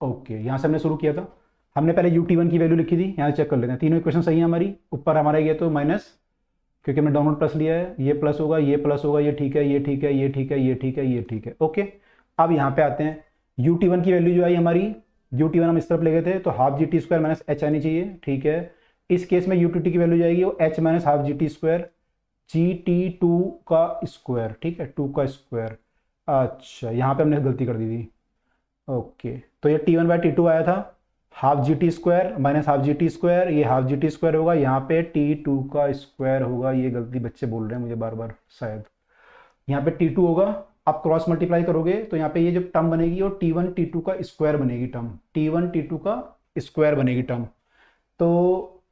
ओके, यहाँ से हमने शुरू किया था, हमने पहले यू टी वन की वैल्यू लिखी थी, यहाँ चेक कर लेते हैं, तीनों इक्वेशन सही है हमारी, ऊपर हमारा ये तो माइनस, क्योंकि हमने डाउनवर्ड प्लस लिया है, ये प्लस होगा ये प्लस होगा, ये ठीक है ये ठीक है ये ठीक है ये ठीक है ये ठीक है, ओके। अब यहाँ पे आते हैं, यू टी वन की वैल्यू जो आई हमारी, यू टी वन हम इस तरफ ले गए थे तो half G T square minus H आनी चाहिए, ठीक है। इस केस में यू टी टी की वैल्यू जाएगी वो H minus half G T square, G T two का स्क्वायर, ठीक है, टू का स्क्वायर। अच्छा यहाँ पे हमने गलती कर दी थी, ओके, तो ये T one by T two आया था, half G T square minus half G T square, ये हाफ जी टी स्क्वायर होगा, यहाँ पे टी टू का स्क्वायर होगा, ये गलती बच्चे बोल रहे हैं मुझे बार बार शायद, यहाँ पे टी टू होगा। आप क्रॉस मल्टीप्लाई करोगे तो यहाँ पे ये जो टर्म बनेगी वो टी वन टी टू का स्क्वायर बनेगी term, T one T two का स्क्वायर बनेगी टर्म। तो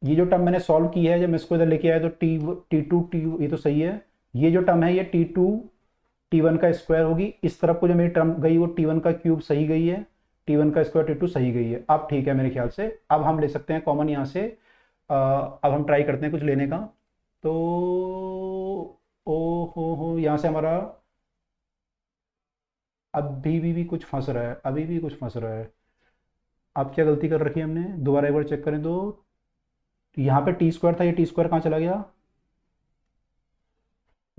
ये जो टर्म मैंने सॉल्व की है, जब मैं इसको इधर लेके आया तो टी टू टी, ये तो सही है, ये जो टर्म है ये टी टू टी वन का स्क्वायर होगी, इस तरफ को जो मेरी टर्म गई वो टी वन का क्यूब सही गई है, टी वन का स्क्वायर टी टू सही गई है। अब ठीक है मेरे ख्याल से, अब हम ले सकते हैं कॉमन यहाँ से, अब हम ट्राई करते हैं कुछ लेने का, तो ओ हो यहाँ से हमारा अभी भी कुछ फंस रहा है, अभी भी कुछ फंस रहा है। अब क्या गलती कर रखी है हमने, दोबारा एक बार चेक करें तो यहाँ पे टी स्क्वायर था, ये टी स्क्वायर कहाँ चला गया,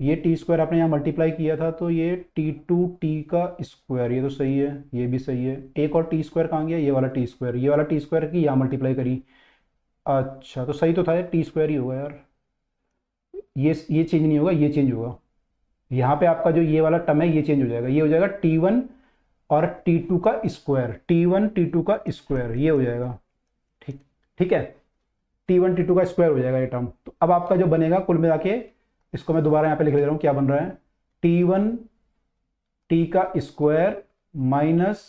ये टी स्क्वायर आपने यहाँ मल्टीप्लाई किया था तो ये टी टू टी का स्क्वायर, ये तो सही है ये भी सही है, एक और टी स्क्वायर कहाँ गया, ये वाला टी स्क्वायर, ये वाला टी स्क्वायर की यहाँ मल्टीप्लाई करी, अच्छा तो सही तो था, टी स्क्वायर ही होगा यार, ये चेंज नहीं होगा, ये चेंज होगा, यहाँ पे आपका जो ये वाला टर्म है ये चेंज हो जाएगा, ये हो जाएगा टी वन और T2 का स्क्वायर, T1 T2 का स्क्वायर, ये हो जाएगा। ठीक ठीक है, T1 T2 का स्क्वायर हो जाएगा ये टर्म। तो अब आपका जो बनेगा कुल मिला के, इसको मैं दोबारा यहाँ पे लिख ले रहा हूँ, क्या बन रहा है, T1 T का स्क्वायर माइनस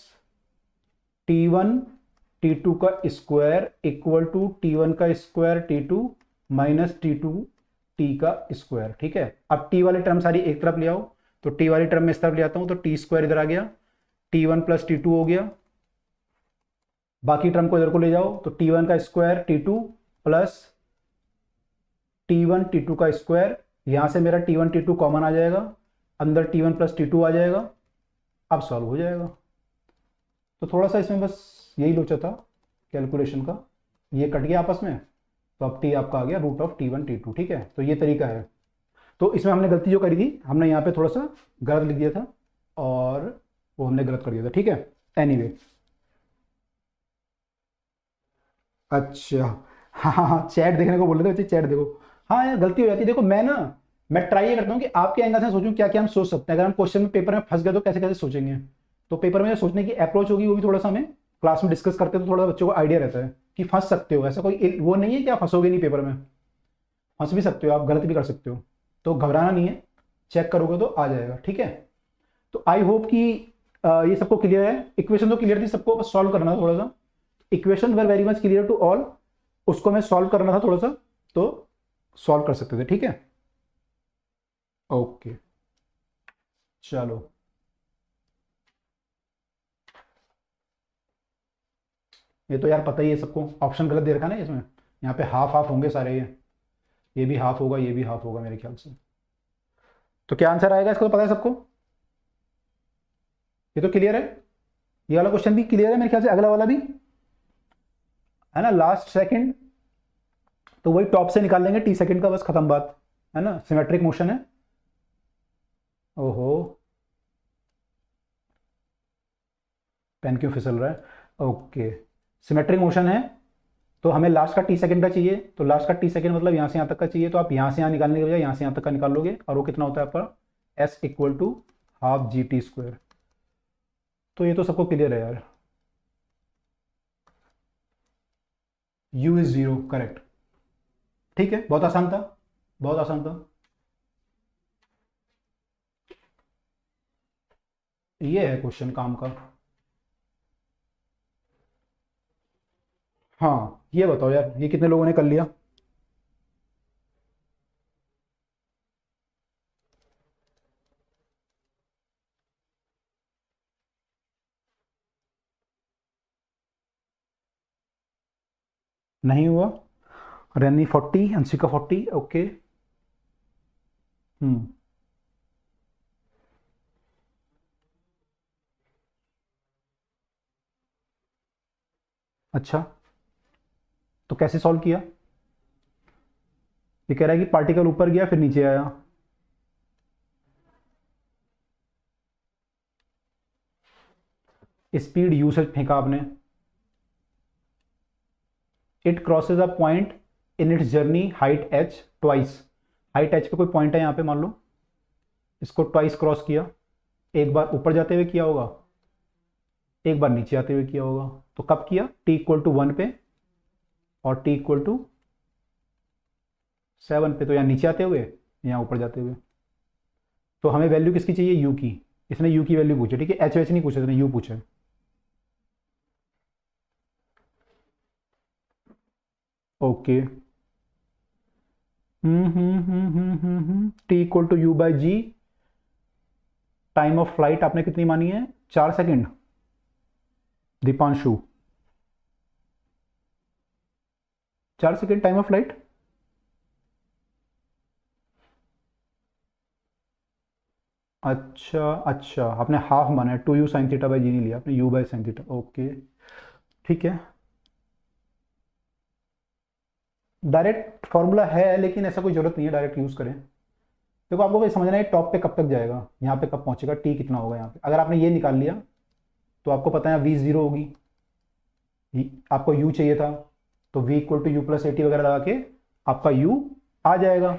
T1 T2 का स्क्वायर इक्वल टू T1 का square T2 minus T2 T का स्क्वायर। ठीक है, अब T वाली टर्म सारी एक तरफ ले आओ, तो T वाली टर्म में इस तरफ ले आता हूँ, तो T स्क्वायर इधर आ गया, T1 प्लस T2 हो गया, बाकी टर्म को इधर को ले जाओ, तो T1 का square T2 plus T1 T2 का स्क्वायर, यहां से मेरा T1 T2 कॉमन आ जाएगा, अंदर T1 प्लस T2 आ जाएगा, अब सॉल्व हो जाएगा। तो थोड़ा सा इसमें बस यही लोचा था कैलकुलेशन का, ये कट गया आपस में, तो अब T आपका आ गया रूट ऑफ T1 T2। ठीक है, तो ये तरीका है। तो इसमें हमने गलती जो करी थी, हमने यहाँ पे थोड़ा सा गलत लिख दिया था और वो हमने गलत कर दिया था। ठीक है, एनीवे अच्छा, हाँ हाँ हाँ, चैट देखने को बोल रहे थे बच्चे, चैट देखो। हाँ यार गलती हो जाती है, देखो मैं ट्राई ये करता हूँ कि आपके एंगल से सोचूं क्या क्या हम सोच सकते हैं। अगर हम क्वेश्चन में पेपर में फंस गए तो कैसे कैसे सोचेंगे, तो पेपर में जो सोचने की अप्रोच होगी वो भी थोड़ा सा हमें क्लास में डिस्कस करते हैं, तो थोड़ा बच्चों को आइडिया रहता है कि फंस सकते हो। ऐसा कोई वो नहीं है कि आप फंसोगे नहीं, पेपर में फंस भी सकते हो, आप गलत भी कर सकते हो, तो घबराना नहीं है, चेक करोगे तो आ जाएगा। ठीक है, तो आई होप कि ये सबको क्लियर है। इक्वेशन तो क्लियर थी सबको, बस सॉल्व करना था थोड़ा सा। Equation were very much clear to all, उसको मैं सॉल्व करना था थोड़ा सा, तो सॉल्व कर सकते थे। ठीक है, ओके चलो, ये तो यार पता ही है सबको, ऑप्शन गलत दे रखा ना इसमें, यहाँ पे हाफ हाफ होंगे सारे, ये भी हाफ होगा, ये भी हाफ होगा मेरे ख्याल से। तो क्या आंसर आएगा इसको, तो पता है सबको, ये तो क्लियर है, ये वाला क्वेश्चन भी क्लियर है मेरे ख्याल से, अगला वाला भी है ना, लास्ट सेकंड, तो वही टॉप से निकाल लेंगे, T सेकंड का, बस खत्म बात है ना, सिमेट्रिक मोशन है। ओहो, पेन क्यों फिसल रहा है, ओके, सिमेट्रिक मोशन है, तो हमें लास्ट का T सेकंड का चाहिए, तो लास्ट का T सेकंड मतलब यहाँ से यहाँ तक का चाहिए, तो आप यहाँ से यहाँ निकालने के बजाय यहाँ से यहाँ तक का निकाल लोगे, और वो कितना होता है आपका, S equal to half GT square. तो ये तो सबको क्लियर है यार, U इज 0, करेक्ट। ठीक है, बहुत आसान था, बहुत आसान था, ये है क्वेश्चन काम का। हाँ ये बताओ यार, ये कितने लोगों ने कर लिया, नहीं हुआ, रैनी 40, अंशिका 40, ओके। हम्म, अच्छा, तो कैसे सॉल्व किया, ये कह रहा है कि पार्टिकल ऊपर गया फिर नीचे आया, स्पीड यू से फेंका आपने, it crosses a point in its journey height h twice, height h पे कोई पॉइंट है यहाँ पे मान लो, इसको ट्वाइस क्रॉस किया, एक बार ऊपर जाते हुए किया होगा, एक बार नीचे आते हुए किया होगा, तो कब किया, t इक्वल टू 1 पे और t इक्वल टू 7 पे, तो यहाँ नीचे आते हुए, यहाँ ऊपर जाते हुए। तो हमें वैल्यू किसकी चाहिए, u की, इसने u की वैल्यू पूछी, ठीक है, h नहीं पूछा, इसने u पूछा। Okay, T equal to U by G, time of flight आपने कितनी मानी है, 4 second, Deepanshu 4 second time of flight, अच्छा अच्छा, आपने हाफ माना है, 2u साइन थीटा बाई जी नहीं लिया आपने, u by sine theta, okay ठीक है। डायरेक्ट फॉर्मूला है लेकिन ऐसा कोई जरूरत नहीं है डायरेक्ट यूज करें। देखो आपको भाई समझना है टॉप पे कब तक जाएगा, यहाँ पे कब पहुंचेगा, टी कितना होगा यहाँ पे, अगर आपने ये निकाल लिया तो आपको पता है वी जीरो होगी, आपको यू चाहिए था, तो V equal to you plus AT वगैरह लगा के आपका यू आ जाएगा।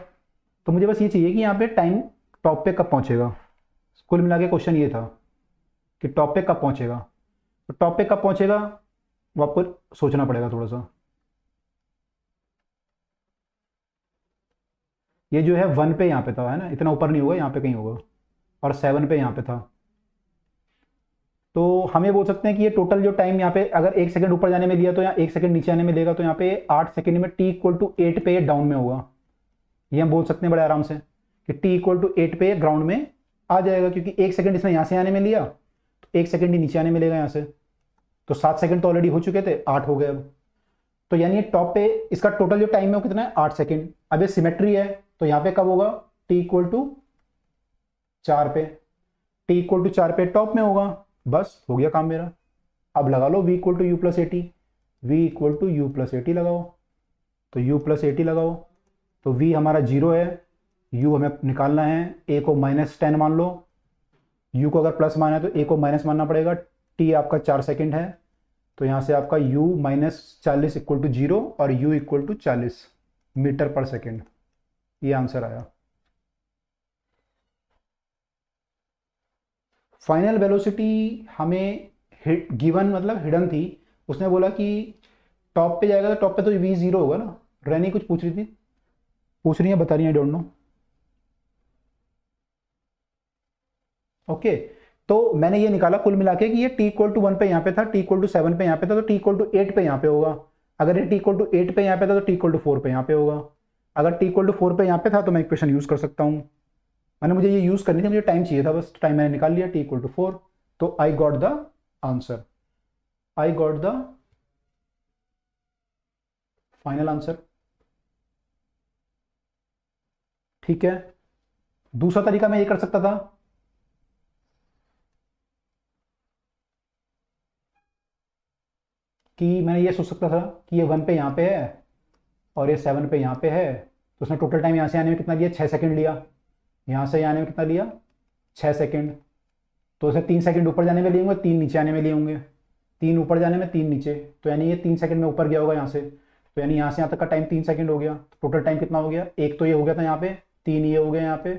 तो मुझे बस ये चाहिए कि यहाँ पे टाइम टॉप पे कब पहुंचेगा, कुल मिला के क्वेश्चन ये था कि टॉप पे कब पहुंचेगा। तो टॉप पे कब पहुंचेगा वो आपको सोचना पड़ेगा थोड़ा सा। ये जो है 1 पे यहाँ पे था, है ना, इतना ऊपर नहीं होगा, यहाँ पे कहीं होगा, और 7 पे यहाँ पे था। तो हम ये बोल सकते हैं कि ये टोटल जो टाइम यहाँ पे अगर 1 सेकंड ऊपर जाने में लिया तो यहाँ 1 सेकंड नीचे आने में लेगा, तो यहाँ पे 8 सेकंड में t इक्वल टू 8 पे डाउन में होगा। ये हम बोल सकते हैं बड़े आराम से कि t इक्वल टू 8 पे ग्राउंड में आ जाएगा, क्योंकि 1 सेकंड इसने यहाँ से आने में लिया तो 1 सेकंड ही नीचे आने में लेगा यहाँ से। तो 7 सेकंड तो ऑलरेडी हो चुके थे, 8 हो गए अब। तो यानी टॉप पे इसका टोटल जो टाइम है वो कितना है, 8 सेकंड। अब ये सिमेट्री है तो यहाँ पे कब होगा, t इक्वल टू 4 पे, t इक्वल टू 4 पे टॉप में होगा। बस हो गया काम मेरा। अब लगा लो v equal to you plus AT, V equal to you plus AT लगाओ, तो u प्लस एटी लगाओ, तो v हमारा 0 है, u हमें निकालना है, a को -10 मान लो, u को अगर प्लस माना है तो a को माइनस मानना पड़ेगा, t आपका 4 सेकंड है, तो यहाँ से आपका u -40 इक्वल टू 0 और u इक्वल टू 40 मीटर पर सेकंड, ये आंसर आया। फाइनल वेलोसिटी हमें गिवन मतलब हिडन थी, उसने बोला कि टॉप पे जाएगा तो टॉप पे तो v 0 होगा ना। रैनी कुछ पूछ रही थी, पूछ रही है, बता रही है, डोंट नो। ओके, तो मैंने ये निकाला कुल मिला के कि ये t इक्वल टू 1 पे यहाँ पे था, t इक्वल टू 7 पे यहाँ पे था, तो t इक्वल टू 8 पे यहाँ पे होगा। अगर ये t इक्वल टू 8 पे यहाँ पे था तो t इक्वल टू 4 पे यहाँ पे होगा। अगर t इक्वल टू 4 पे यहाँ पे था तो मैं इक्वेशन यूज कर सकता हूँ। मैंने मुझे ये यूज करनी थी, मुझे टाइम चाहिए था, बस टाइम मैंने निकाल लिया, t इक्वल टू 4, तो I got the answer, I got the final answer. ठीक है, दूसरा तरीका मैं ये कर सकता था कि मैंने ये सोच सकता था कि ये 1 पे यहाँ पे है और ये 7 पे यहाँ पे है, तो उसने टोटल टाइम यहाँ से आने में कितना लिया, 6 सेकंड लिया, यहाँ से आने में कितना लिया, 6 सेकंड। तो उसे 3 सेकंड ऊपर जाने में लिए होंगे, 3 नीचे आने में लिए होंगे, 3 ऊपर जाने में 3 नीचे, तो यानी ये 3 सेकंड में ऊपर गया होगा यहाँ से, तो यानी यहाँ से यहाँ तक का टाइम 3 सेकंड हो गया। तो टोटल टाइम कितना हो गया, एक तो ये हो गया था यहाँ पे, 3 ये हो गया यहाँ पे,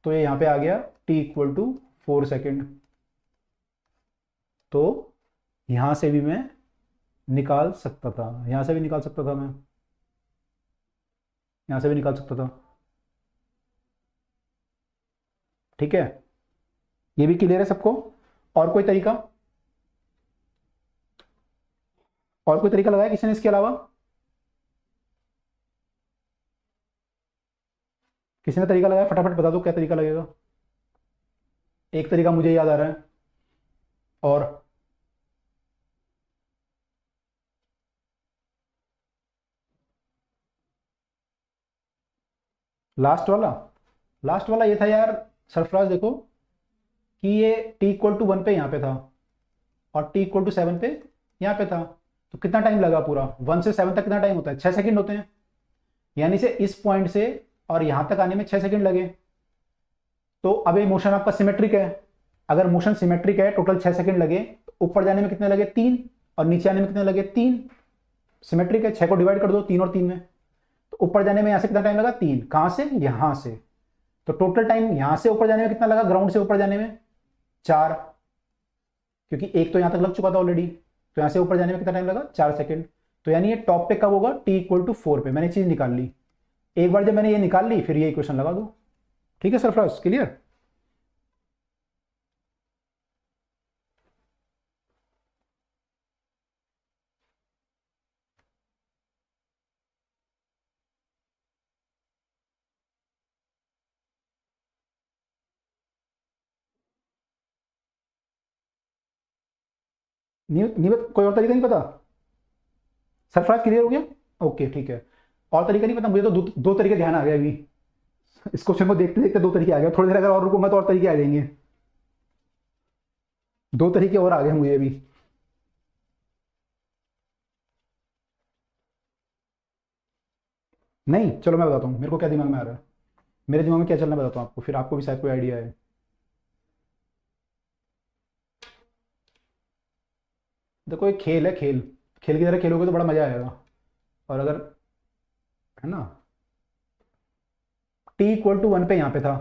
तो ये यहाँ पे आ गया t इक्वल टू 4 सेकेंड। तो यहाँ से भी मैं निकाल सकता था, यहाँ से भी निकाल सकता था मैं, यहाँ से भी निकाल सकता था। ठीक है, ये भी क्लियर है सबको। और कोई तरीका, और कोई तरीका लगाया किसी ने इसके अलावा, किसी ने तरीका लगाया, फटाफट बता दो क्या तरीका लगेगा। एक तरीका मुझे याद आ रहा है, और लास्ट वाला, लास्ट वाला ये था यार सरफराज, देखो कि ये t इक्वल टू 1 पे यहाँ पे था और t इक्वल टू 7 पे यहाँ पे था, तो कितना टाइम लगा पूरा, 1 से 7 तक कितना टाइम होता है, 6 सेकंड होते हैं, यानी से इस पॉइंट से और यहाँ तक आने में 6 सेकंड लगे। तो अब ये मोशन आपका सिमेट्रिक है, अगर मोशन सिमेट्रिक है टोटल 6 सेकंड लगे, तो ऊपर जाने में कितने लगे, 3, और नीचे आने में कितने लगे, 3। सिमेट्रिक है, 6 को डिवाइड कर दो 3 और 3 में, तो ऊपर जाने में यहाँ से कितना टाइम लगा, 3, कहाँ से, यहाँ से। तो टोटल टाइम यहाँ से ऊपर जाने में कितना लगा, ग्राउंड से ऊपर जाने में 4, क्योंकि एक तो यहाँ तक लग चुका था ऑलरेडी, तो यहाँ से ऊपर जाने में कितना टाइम लगा, 4 सेकंड। तो यानी ये टॉप पे कब होगा, t इक्वल टू 4 पे। मैंने चीज निकाल ली, एक बार जब मैंने ये निकाल ली फिर ये इक्वेशन लगा दो। ठीक है सरफराज, क्लियर। कोई और तरीका नहीं पता, सरफराज क्लियर हो गया, ओके ठीक है। और तरीका नहीं पता मुझे, तो दो तरीके ध्यान आ गए अभी, इस क्वेश्चन को देखते देखते दो तरीके आ गए, थोड़ी देर अगर और रुकूंगा तो और तरीके आ जाएंगे, दो तरीके और आ गए मुझे अभी। नहीं चलो मैं बताता हूँ मेरे को क्या दिमाग में आ रहा है, मेरे दिमाग में क्या चलना बताता हूँ आपको, फिर आपको भी शायद कोई आइडिया है। देखो एक खेल है, खेल खेल की तरह खेलोगे तो बड़ा मजा आएगा। और अगर, है ना, t इक्वल टू 1 पे यहाँ पे था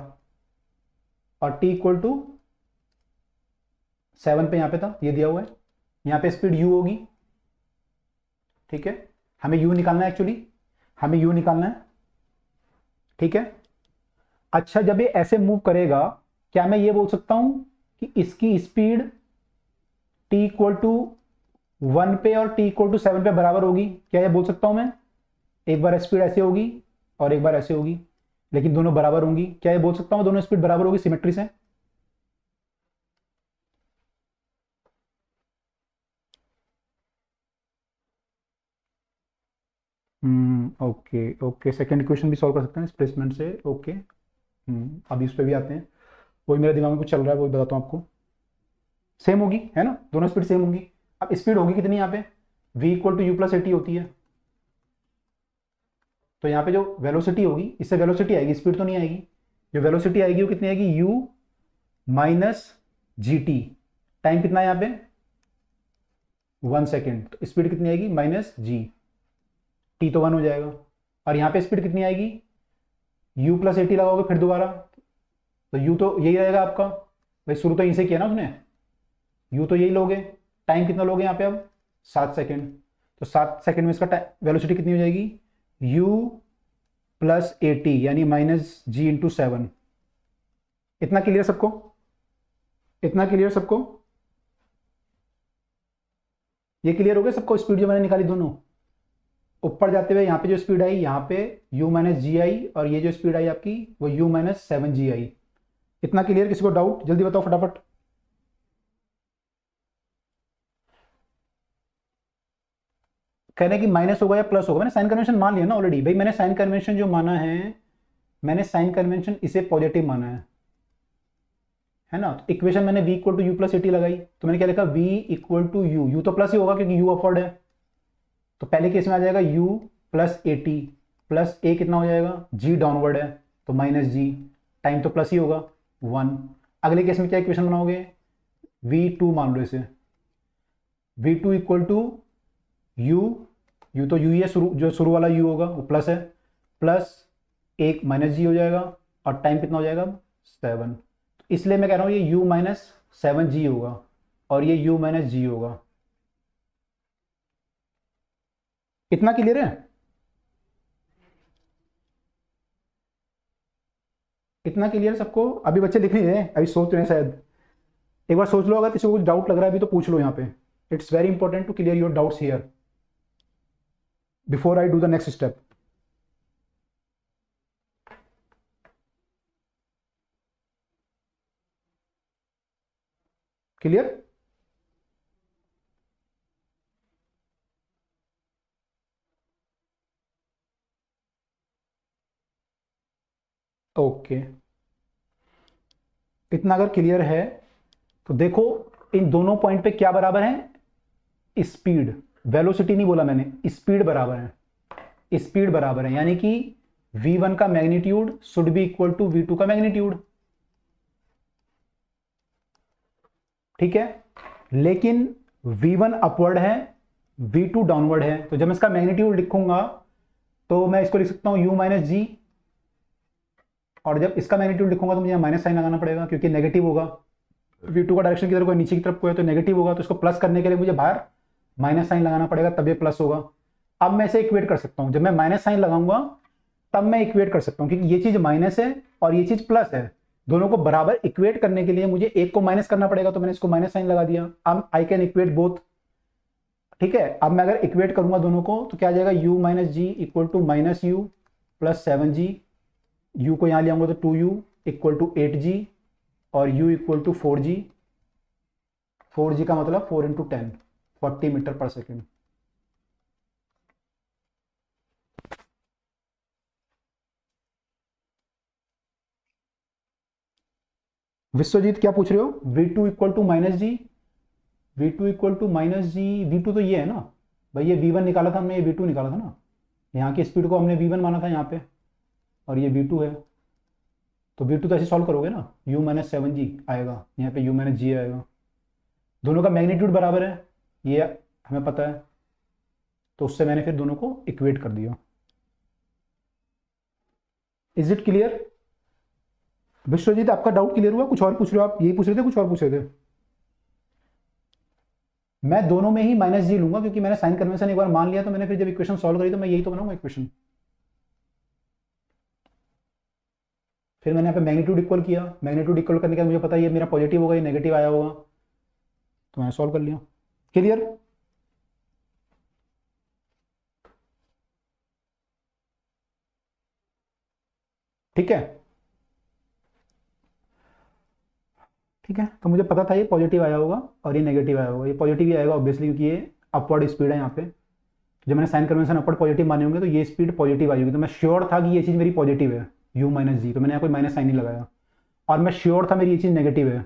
और t इक्वल टू 7 पे यहाँ पे था, ये दिया हुआ है। यहाँ पे स्पीड u होगी, ठीक है, हमें u निकालना है, एक्चुअली हमें u निकालना है, ठीक है। अच्छा, जब ये ऐसे मूव करेगा, क्या मैं ये बोल सकता हूं कि इसकी स्पीड t इक्वल टू 1 पे और t इक्वल टू 7 पे बराबर होगी? क्या ये बोल सकता हूं मैं? एक बार स्पीड ऐसे होगी और एक बार ऐसे होगी, लेकिन दोनों बराबर होंगी। क्या ये बोल सकता हूं दोनों स्पीड बराबर होगी सिमेट्री से? ओके ओके, सेकंड इक्वेशन भी सॉल्व कर सकते हैं डिस्प्लेसमेंट से, ओके। अभी उस पर भी आते हैं, वही मेरे दिमाग में कुछ चल रहा है, वही बताता हूँ आपको। सेम होगी, है ना, दोनों स्पीड सेम होंगी। अब स्पीड होगी कितनी यहाँ पे? v equal to you plus AT होती है, तो यहाँ पे जो वेलोसिटी होगी, इससे वेलोसिटी आएगी, स्पीड तो नहीं आएगी। जो वेलोसिटी आएगी वो कितनी आएगी? u minus g T. Time कितना है यहाँ पे? 1 सेकेंड, तो स्पीड कितनी आएगी? माइनस जी, टी तो 1 हो जाएगा। और यहाँ पे स्पीड कितनी आएगी? u प्लस एटी लगाओगे फिर दोबारा, तो u तो यही रहेगा आपका, भाई शुरू तो यहीं से किया ना उसने, u तो यही लोगे। टाइम कितना लोगे यहाँ पे अब? 7 सेकेंड, तो 7 सेकेंड में इसका वेलोसिटी कितनी हो जाएगी? u प्लस एटी यानी माइनस जी इंटू 7। इतना क्लियर सबको? इतना क्लियर सबको? ये क्लियर हो गया सबको? स्पीड जो मैंने निकाली दोनों, ऊपर जाते हुए यहाँ पे जो स्पीड आई, यहाँ पे u माइनस जी आई, और ये जो स्पीड आई आपकी वो u माइनस 7 जी आई। इतना क्लियर? किसी को डाउट? जल्दी बताओ फटाफट। कहने की माइनस होगा या प्लस होगा? मैंने साइन कन्वेंशन मान लिया ना ऑलरेडी, भाई मैंने साइन कन्वेंशन जो माना है, मैंने साइन कन्वेंशन इसे पॉजिटिव माना है ना। तो इक्वेशन मैंने v equal to you plus AT लगाई, तो मैंने क्या लिखा? v equal to U, U तो प्लस ही होगा क्योंकि u अपवर्ड है, तो पहले केस में आ जाएगा u plus eighty plus a कितना हो जाएगा? g डाउनवर्ड है तो माइनस जी, टाइम तो प्लस ही होगा 1। अगले केस में क्या इक्वेशन बनाओगे? v2 मान लो इसे, v2 इक्वल टू u तो u ही है, जो शुरू वाला u होगा वो प्लस है, प्लस एक माइनस जी हो जाएगा, और टाइम कितना हो जाएगा? 7। इसलिए मैं कह रहा हूं ये u माइनस 7g होगा और ये u माइनस जी होगा। इतना क्लियर है? इतना क्लियर सबको? अभी बच्चे लिख नहीं रहे, अभी सोच रहे हैं शायद। एक बार सोच लो, अगर किसी को कुछ डाउट लग रहा है अभी तो पूछ लो यहाँ पे। It's very important to clear your doubts here before I do the next step. Clear? Okay, इतना अगर क्लियर है तो देखो इन दोनों पॉइंट पे क्या बराबर है? स्पीड, वेलोसिटी नहीं बोला मैंने, स्पीड बराबर है। स्पीड बराबर है यानी कि v1 का magnitude should be equal to v2 का मैग्नीट्यूड, ठीक है। लेकिन v1 अपवर्ड है, v2 डाउनवर्ड है, तो जब मैं इसका मैग्नीट्यूड लिखूंगा तो मैं इसको लिख सकता हूं u माइनस जी, और जब इसका मैग्नीट्यूड लिखूंगा तो मुझे माइनस साइन लगाना पड़ेगा क्योंकि नेगेटिव होगा। v2 का डायरेक्शन किधर को है? नीचे की तरफ को है, तो नेगेटिव होगा, तो इसको प्लस करने के लिए मुझे बाहर माइनस साइन लगाना पड़ेगा, तब ये प्लस होगा। अब मैं इसे इक्वेट कर सकता हूं, जब मैं माइनस साइन लगाऊंगा तब मैं इक्वेट कर सकता हूं, क्योंकि ये चीज माइनस है और ये चीज प्लस है, दोनों को बराबर इक्वेट करने के लिए मुझे एक को माइनस करना पड़ेगा, तो मैंने इसको माइनस साइन लगा दिया। अब आई कैन इक्वेट बोथ, ठीक है। अब मैं अगर इक्वेट करूंगा दोनों को तो क्या आ जाएगा? u minus ji equal to minus U plus 7g, u को यहां ले आऊंगा तो 2u इक्वल टू 8g, और u equal to 4g। 4g का मतलब 4 into 10, 40 metre per second. Vishwajeet क्या पूछ रहे हो? v2 equal to minus G, v2 equal to minus G, v2 तो ये है ना भाई, ये v1 निकाला था हमने, ये v2 निकाला था ना, यहाँ की स्पीड को हमने v1 माना था यहाँ पे, और ये v2 है, तो v2 तो ऐसे सॉल्व करोगे ना, u माइनस 7g आएगा, यहाँ पे u माइनस जी आएगा। दोनों का मैग्नीट्यूड बराबर है, ये हमें पता है, तो उससे मैंने फिर दोनों को इक्वेट कर दिया। Is it clear? विश्वजीत आपका डाउट क्लियर हुआ? कुछ और पूछ रहे हो आप? यही पूछ रहे थे, कुछ और पूछ रहे थे? मैं दोनों में ही माइनस जी लूंगा, क्योंकि मैंने साइन कन्वेंशन एक बार मान लिया, तो मैंने फिर जब इक्वेशन सॉल्व करी तो मैं यही तो बनाऊंगा इक्वेशन। फिर मैंने यहाँ पे मैग्नीट्यूड इक्वल किया, मैग्नीट्यूड इक्वल करने के बाद मुझे पता है ये मेरा पॉजिटिव होगा, ये नेगेटिव आया होगा, तो मैंने सॉल्व कर लिया। क्लियर? ठीक है, ठीक है। तो मुझे पता था ये पॉजिटिव आया होगा और ये नेगेटिव आया होगा। ये पॉजिटिव ही आएगा ऑब्वियसली, क्योंकि ये अपवर्ड स्पीड है यहाँ पे। जब मैंने साइन कन्वेंशन अपवर्ड पॉजिटिव माने होंगे तो ये स्पीड पॉजिटिव आई होगी, तो मैं श्योर था कि ये चीज़ मेरी पॉजिटिव है, यू माइनस जी, तो मैंने यहाँ कोई माइनस साइन नहीं लगाया। और मैं श्योर था मेरी ये चीज़ नेगेटिव है,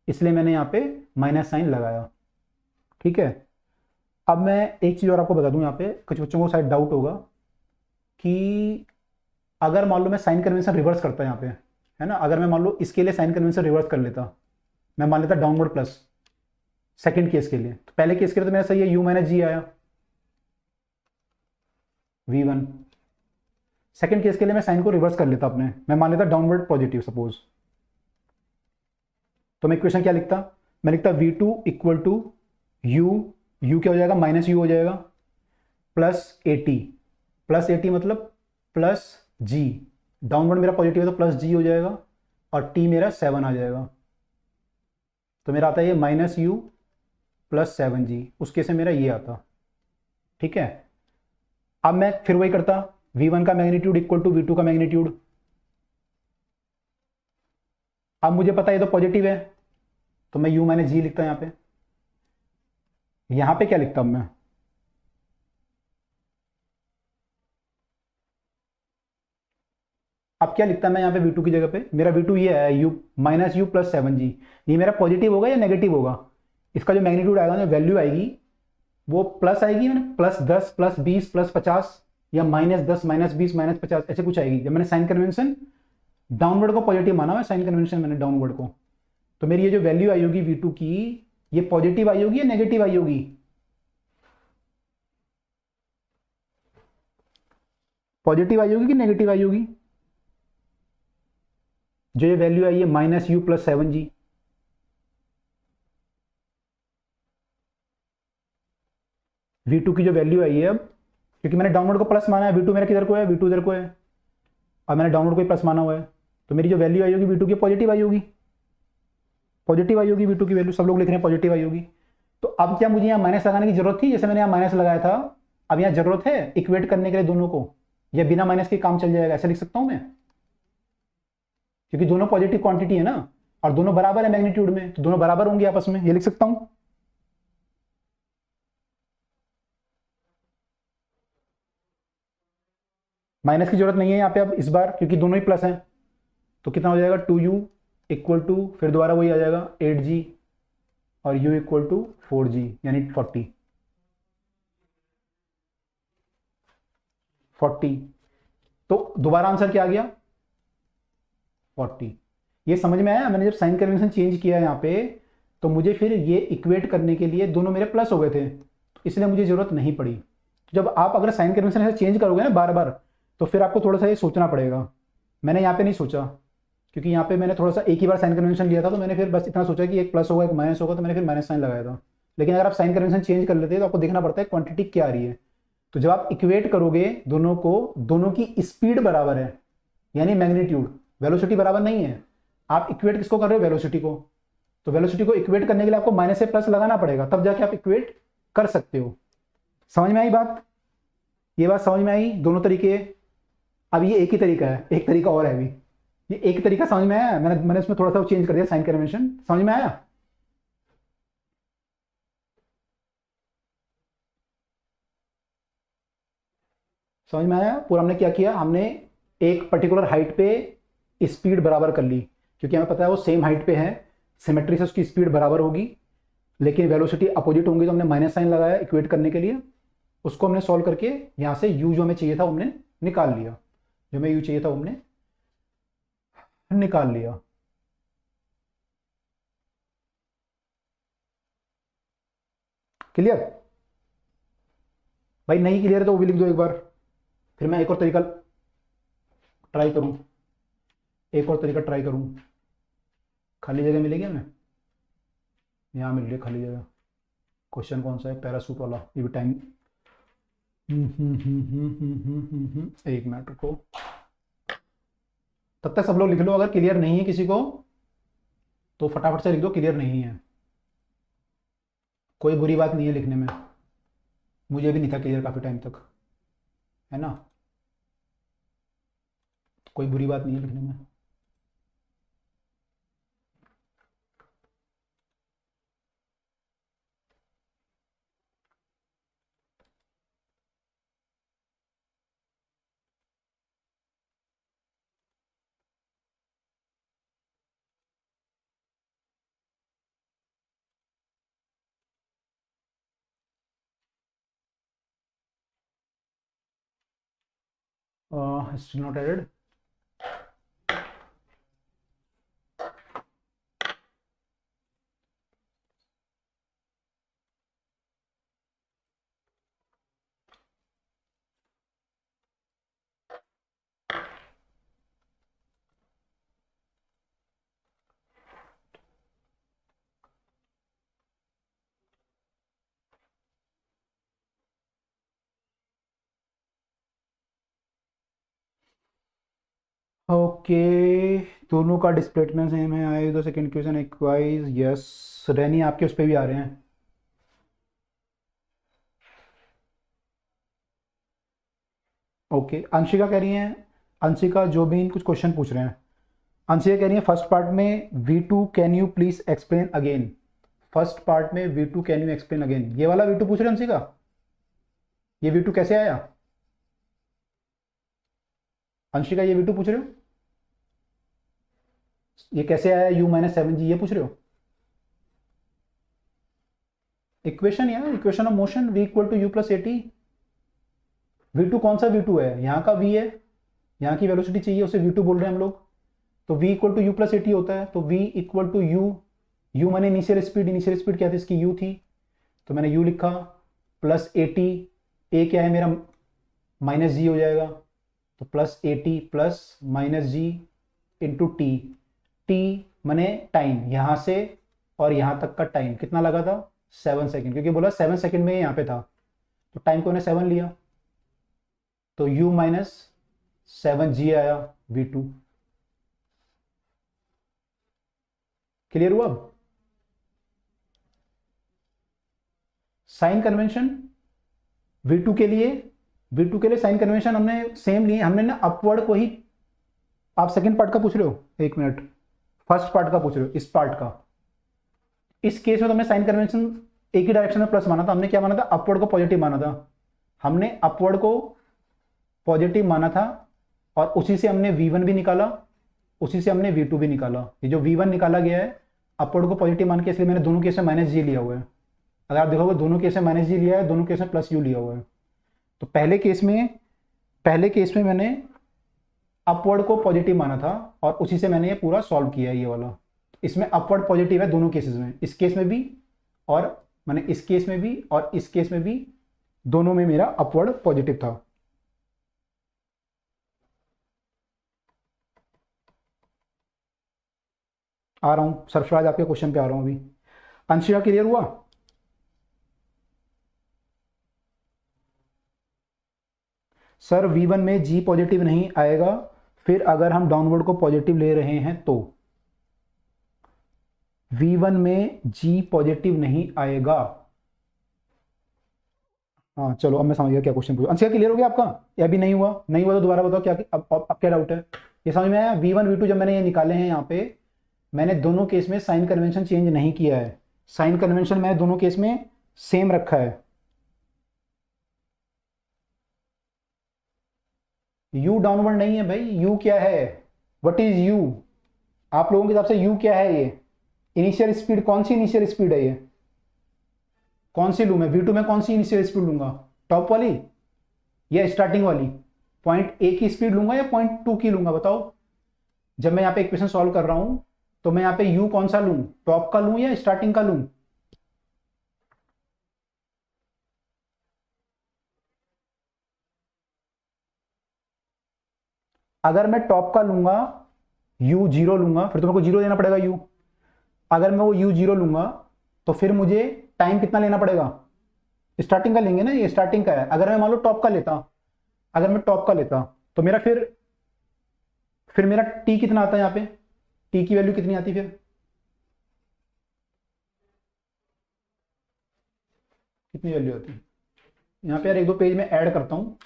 इसलिए मैंने यहाँ पे माइनस साइन लगाया। ठीक है। अब मैं एक चीज़ और आपको बता दूं, यहाँ पे कुछ बच्चों को शायद डाउट होगा कि अगर मान लो मैं साइन कन्वेंशन रिवर्स करता यहाँ पे, है ना, अगर मैं मान लो इसके लिए साइन कन्वेंशन रिवर्स कर लेता, मैं मान लेता डाउनवर्ड प्लस सेकंड केस के लिए, तो पहले केस के लिए तो मेरा सही है, यू माइनस जी आया v1। सेकंड केस के लिए मैं साइन को रिवर्स कर लेता अपने, मैं मान लेता डाउनवर्ड पॉजिटिव सपोज, तो मैं इक्वेशन क्या लिखता, मैं लिखता v2 इक्वल टू यू क्या हो जाएगा, माइनस यू हो जाएगा, प्लस ए टी मतलब प्लस जी, डाउनवर्ड मेरा पॉजिटिव है तो प्लस जी हो जाएगा, और टी मेरा 7 आ जाएगा, तो मेरा आता है ये माइनस यू प्लस 7g, उस केस में मेरा ये आता। ठीक है। अब मैं फिर वही करता, v1 का मैग्नीट्यूड इक्वल टू v2 का मैग्नीट्यूड। अब मुझे पता है ये तो पॉजिटिव है, तो मैं u माइनस जी लिखता यहां पे। यहां पे क्या लिखता हूं मैं, अब क्या लिखता मैं यहाँ पे v2 की जगह पे, मेरा v2 ये है u minus U plus 7g, ये मेरा पॉजिटिव होगा या नेगेटिव होगा, इसका जो मैग्नीट्यूड आएगा, जो वैल्यू आएगी वो प्लस आएगी, मैंने प्लस 10 प्लस 20 प्लस 50, या माइनस 10 माइनस 20 माइनस 50 ऐसे कुछ आएगी। जब मैंने साइन कन्वेंशन डाउनवर्ड को पॉजिटिव माना है, साइन कन्वेंशन मैंने डाउनवर्ड को, तो मेरी ये जो वैल्यू आई होगी v2 की, ये पॉजिटिव आई होगी या नेगेटिव आई होगी, पॉजिटिव आई होगी कि नेगेटिव आई होगी, जो ये वैल्यू आई है minus U plus 7g, v2 की जो वैल्यू आई है, अब क्योंकि मैंने डाउनवर्ड को प्लस माना है, v2 मेरा किधर को है, v2 इधर को है, और मैंने डाउनवर्ड को ही प्लस माना हुआ है, तो मेरी जो वैल्यू आई होगी v2 की पॉजिटिव आई होगी, पॉजिटिव आई होगी v2 की वैल्यू, सब लोग लिख रहे हैं पॉजिटिव आई होगी। तो अब क्या मुझे यहाँ माइनस लगाने की जरूरत थी, जैसे मैंने यहाँ माइनस लगाया था, अब यहाँ जरूरत है इक्वेट करने के लिए दोनों को, या बिना माइनस के काम चल जाएगा, ऐसा लिख सकता हूँ मैं, क्योंकि दोनों पॉजिटिव क्वांटिटी है ना, और दोनों बराबर है मैग्नीट्यूड में, तो दोनों बराबर होंगे आपस में, ये लिख सकता हूँ। माइनस की जरूरत नहीं है यहाँ पे अब इस बार, क्योंकि दोनों ही प्लस हैं, तो कितना हो जाएगा 2u इक्वल टू, फिर दोबारा वही आ जाएगा 8g, और u इक्वल टू 4g, यानी 40। तो दोबारा आंसर क्या आ गया, 40। ये समझ में आया, मैंने जब साइन कन्वेंशन चेंज किया यहाँ पे, तो मुझे फिर ये इक्वेट करने के लिए दोनों मेरे प्लस हो गए थे, तो इसलिए मुझे जरूरत नहीं पड़ी। तो जब आप अगर साइन कन्वेंशन ऐसे चेंज करोगे ना बार बार, तो फिर आपको थोड़ा सा ये सोचना पड़ेगा। मैंने यहाँ पे नहीं सोचा, क्योंकि यहाँ पे मैंने थोड़ा सा एक ही बार साइन कन्वेंशन लिया था, तो मैंने फिर बस इतना सोचा कि एक प्लस होगा एक माइनस होगा, तो मैंने फिर माइनस साइन लगाया था। लेकिन अगर आप साइन कन्वेंशन चेंज कर लेते हैं तो आपको देखना पड़ता है क्वांटिटी क्या आ रही है। तो जब आप इक्वेट करोगे दोनों को, दोनों की स्पीड बराबर है, यानी मैग्नीट्यूड, वेलोसिटी बराबर नहीं है। आप इक्वेट किसको कर रहे हो, वेलोसिटी को, तो वेलोसिटी को इक्वेट करने के लिए आपको माइनस से प्लस लगाना पड़ेगा, तब जाके आप इक्वेट कर सकते हो। समझ में आई बात, ये बात समझ में आई, दोनों तरीके। अब ये एक ही तरीका है, एक तरीका और है अभी, ये एक तरीका समझ में आया, मैंने इसमें थोड़ा सा चेंज कर दिया साइन कन्वेंशन, समझ में आया। समझ में आया पूरा, हमने क्या किया, हमने एक पर्टिकुलर हाइट पे स्पीड बराबर कर ली, क्योंकि हमें पता है वो सेम हाइट पे है, सिमेट्री से उसकी स्पीड बराबर होगी, लेकिन वेलोसिटी अपोजिट होंगी, तो हमने माइनस साइन लगाया इक्वेट करने के लिए। उसको हमने सॉल्व करके यहाँ से u जो हमें चाहिए था हमने निकाल लिया, जो हमें u चाहिए था हमने निकाल लिया। क्लियर? भाई नहीं क्लियर है तो वो भी लिख दो एक बार, फिर मैं एक और तरीका ट्राई करूं, खाली जगह मिलेगी हमें, यहाँ मिल रही है खाली जगह, क्वेश्चन कौन सा है, पैरासूट वाला, ये भी टाइम। एक मिनट रुको, तब तक सब लोग लिख लो, अगर क्लियर नहीं है किसी को तो फटाफट से लिख दो क्लियर नहीं है। कोई बुरी बात नहीं है लिखने में, मुझे भी नहीं था क्लियर काफी टाइम तक, है ना, कोई बुरी बात नहीं है लिखने में। Still not added. ओके, दोनों का डिस्प्लेसमेंट सेम है। आए तो सेकंड क्वेश्चन इक्वाइज, यस। रैनी आपके उस पर भी आ रहे हैं। ओके, अंशिका कह रही हैं, अंशिका जो भी कुछ क्वेश्चन पूछ रहे हैं, अंशिका कह रही है फर्स्ट पार्ट में V2 can you please explain again. First part में V2 can you explain again, ये वाला V2 पूछ रहे हैं अंशिका, ये V2 कैसे आया अंशिका, ये V2 पूछ रहे हो, ये कैसे आया U-7G, ये पूछ रहे हो। इक्वेशन यार, equation of motion, V equal to U plus AT। V2 कौन सा V2 है, यहाँ का V है, यहाँ की वेलोसिटी चाहिए, उसे V2 बोल रहे हैं हम लोग। तो V equal to U plus AT होता है, तो V इक्वल टू U मैंने इनिशियल स्पीड, इनिशियल स्पीड क्या थी इसकी, U थी, तो मैंने U लिखा, प्लस AT, A क्या है मेरा माइनस G हो जाएगा, तो plus AT plus minus G into T। T मैंने टाइम, यहाँ से और यहाँ तक का टाइम कितना लगा था, 7 सेकेंड, क्योंकि बोला 7 सेकेंड में यहाँ पे था, तो टाइम को मैंने 7 लिया, तो U माइनस 7G आया V2। क्लियर हुआ। अब साइन कन्वेंशन V2 के लिए, V2 के लिए साइन कन्वेंशन हमने सेम लिए, हमने ना अपवर्ड को ही, आप सेकंड पार्ट का पूछ रहे हो, एक मिनट, फर्स्ट पार्ट का पूछ रहे हो, इस पार्ट का, इस केस में तो हमने साइन कन्वेंशन एक ही डायरेक्शन में प्लस माना था, हमने क्या माना था, अपवर्ड को पॉजिटिव माना था, हमने अपवर्ड को पॉजिटिव माना था, और उसी से हमने V1 भी निकाला, उसी से हमने V2 भी निकाला। ये जो V1 निकाला गया है अपवर्ड को पॉजिटिव मान के, इसलिए मैंने दोनों केस में माइनस G लिया हुआ है। अगर आप देखोगे दोनों केस में माइनस G लिया है, दोनों केस में प्लस U लिया हुआ है। तो पहले केस में मैंने अपवर्ड को पॉजिटिव माना था, और उसी से मैंने ये पूरा सॉल्व किया है, ये वाला। इसमें अपवर्ड पॉजिटिव है दोनों केसेस में, इस केस में भी, और मैंने इस केस में भी और इस केस में भी, दोनों में मेरा अपवर्ड पॉजिटिव था। आ रहा हूं सरफराज, आपके क्वेश्चन पे आ रहा हूं अभी। अंशिका क्लियर हुआ। सर V1 में G पॉजिटिव नहीं आएगा, फिर अगर हम डाउनवर्ड को पॉजिटिव ले रहे हैं तो V1 में G पॉजिटिव नहीं आएगा। हाँ चलो, अब मैं समझ गया क्या क्वेश्चन पूछा। अंशिका क्लियर हो गया आपका, या अभी नहीं हुआ, नहीं हुआ तो दोबारा बताओ क्या, अब क्या डाउट है, ये समझ में आया। V1 V2 जब मैंने ये निकाले हैं, यहाँ पे मैंने दोनों केस में साइन कन्वेंशन चेंज नहीं किया है, साइन कन्वेंशन मैंने दोनों केस में सेम रखा है। U डाउनवर्ड नहीं है भाई, U क्या है, व्हाट इज U, आप लोगों के हिसाब से U क्या है, ये इनिशियल स्पीड, कौन सी इनिशियल स्पीड है, ये कौन सी लूं मैं, V2 में कौन सी इनिशियल स्पीड लूंगा, टॉप वाली या स्टार्टिंग वाली, पॉइंट A की स्पीड लूंगा या पॉइंट 2 की लूंगा, बताओ। जब मैं यहाँ पे इक्वेशन सॉल्व कर रहा हूं तो मैं यहाँ पे U कौन सा लूं, टॉप का लूं या स्टार्टिंग का लूं। अगर मैं टॉप का लूंगा, U 0 लूंगा, फिर तो मेरे को 0 देना पड़ेगा U। अगर मैं वो U 0 लूंगा तो फिर मुझे टाइम कितना लेना पड़ेगा, स्टार्टिंग का लेंगे ना, ये स्टार्टिंग का है। अगर मैं मान लो टॉप का लेता, अगर मैं टॉप का लेता तो मेरा फिर मेरा टी कितना आता है, यहाँ पे टी की वैल्यू कितनी आती, फिर कितनी वैल्यू आती है यहाँ पे यार। एक दो पेज में ऐड करता हूँ,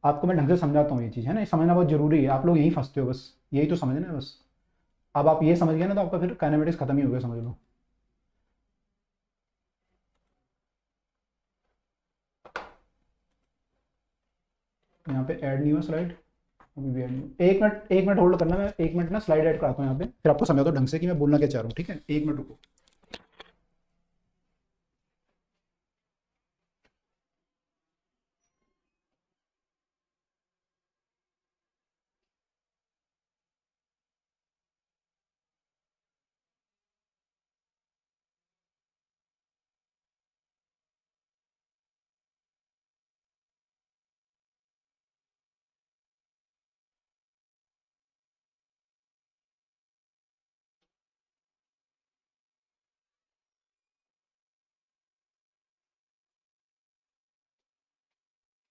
आपको मैं ढंग से समझाता हूँ। ये चीज़ है ना, ये समझना बहुत जरूरी है। आप लोग यही फंसते हो, बस यही तो समझना है बस। अब आप ये समझ गए ना तो आपका फिर काइनेमेटिक्स खत्म ही हो गया, समझ लो। यहाँ पे ऐड नहीं हुआ स्लाइड, अभी भी ऐड नहीं हुआ। एक मिनट होल्ड करना, मैं 1 मिनट ना स्लाइड ऐड कराता हूँ यहाँ पे, फिर आपको समझाता हूँ ढंग से कि मैं बोलना क्या चाह रहा हूँ। ठीक है, 1 मिनट रुको।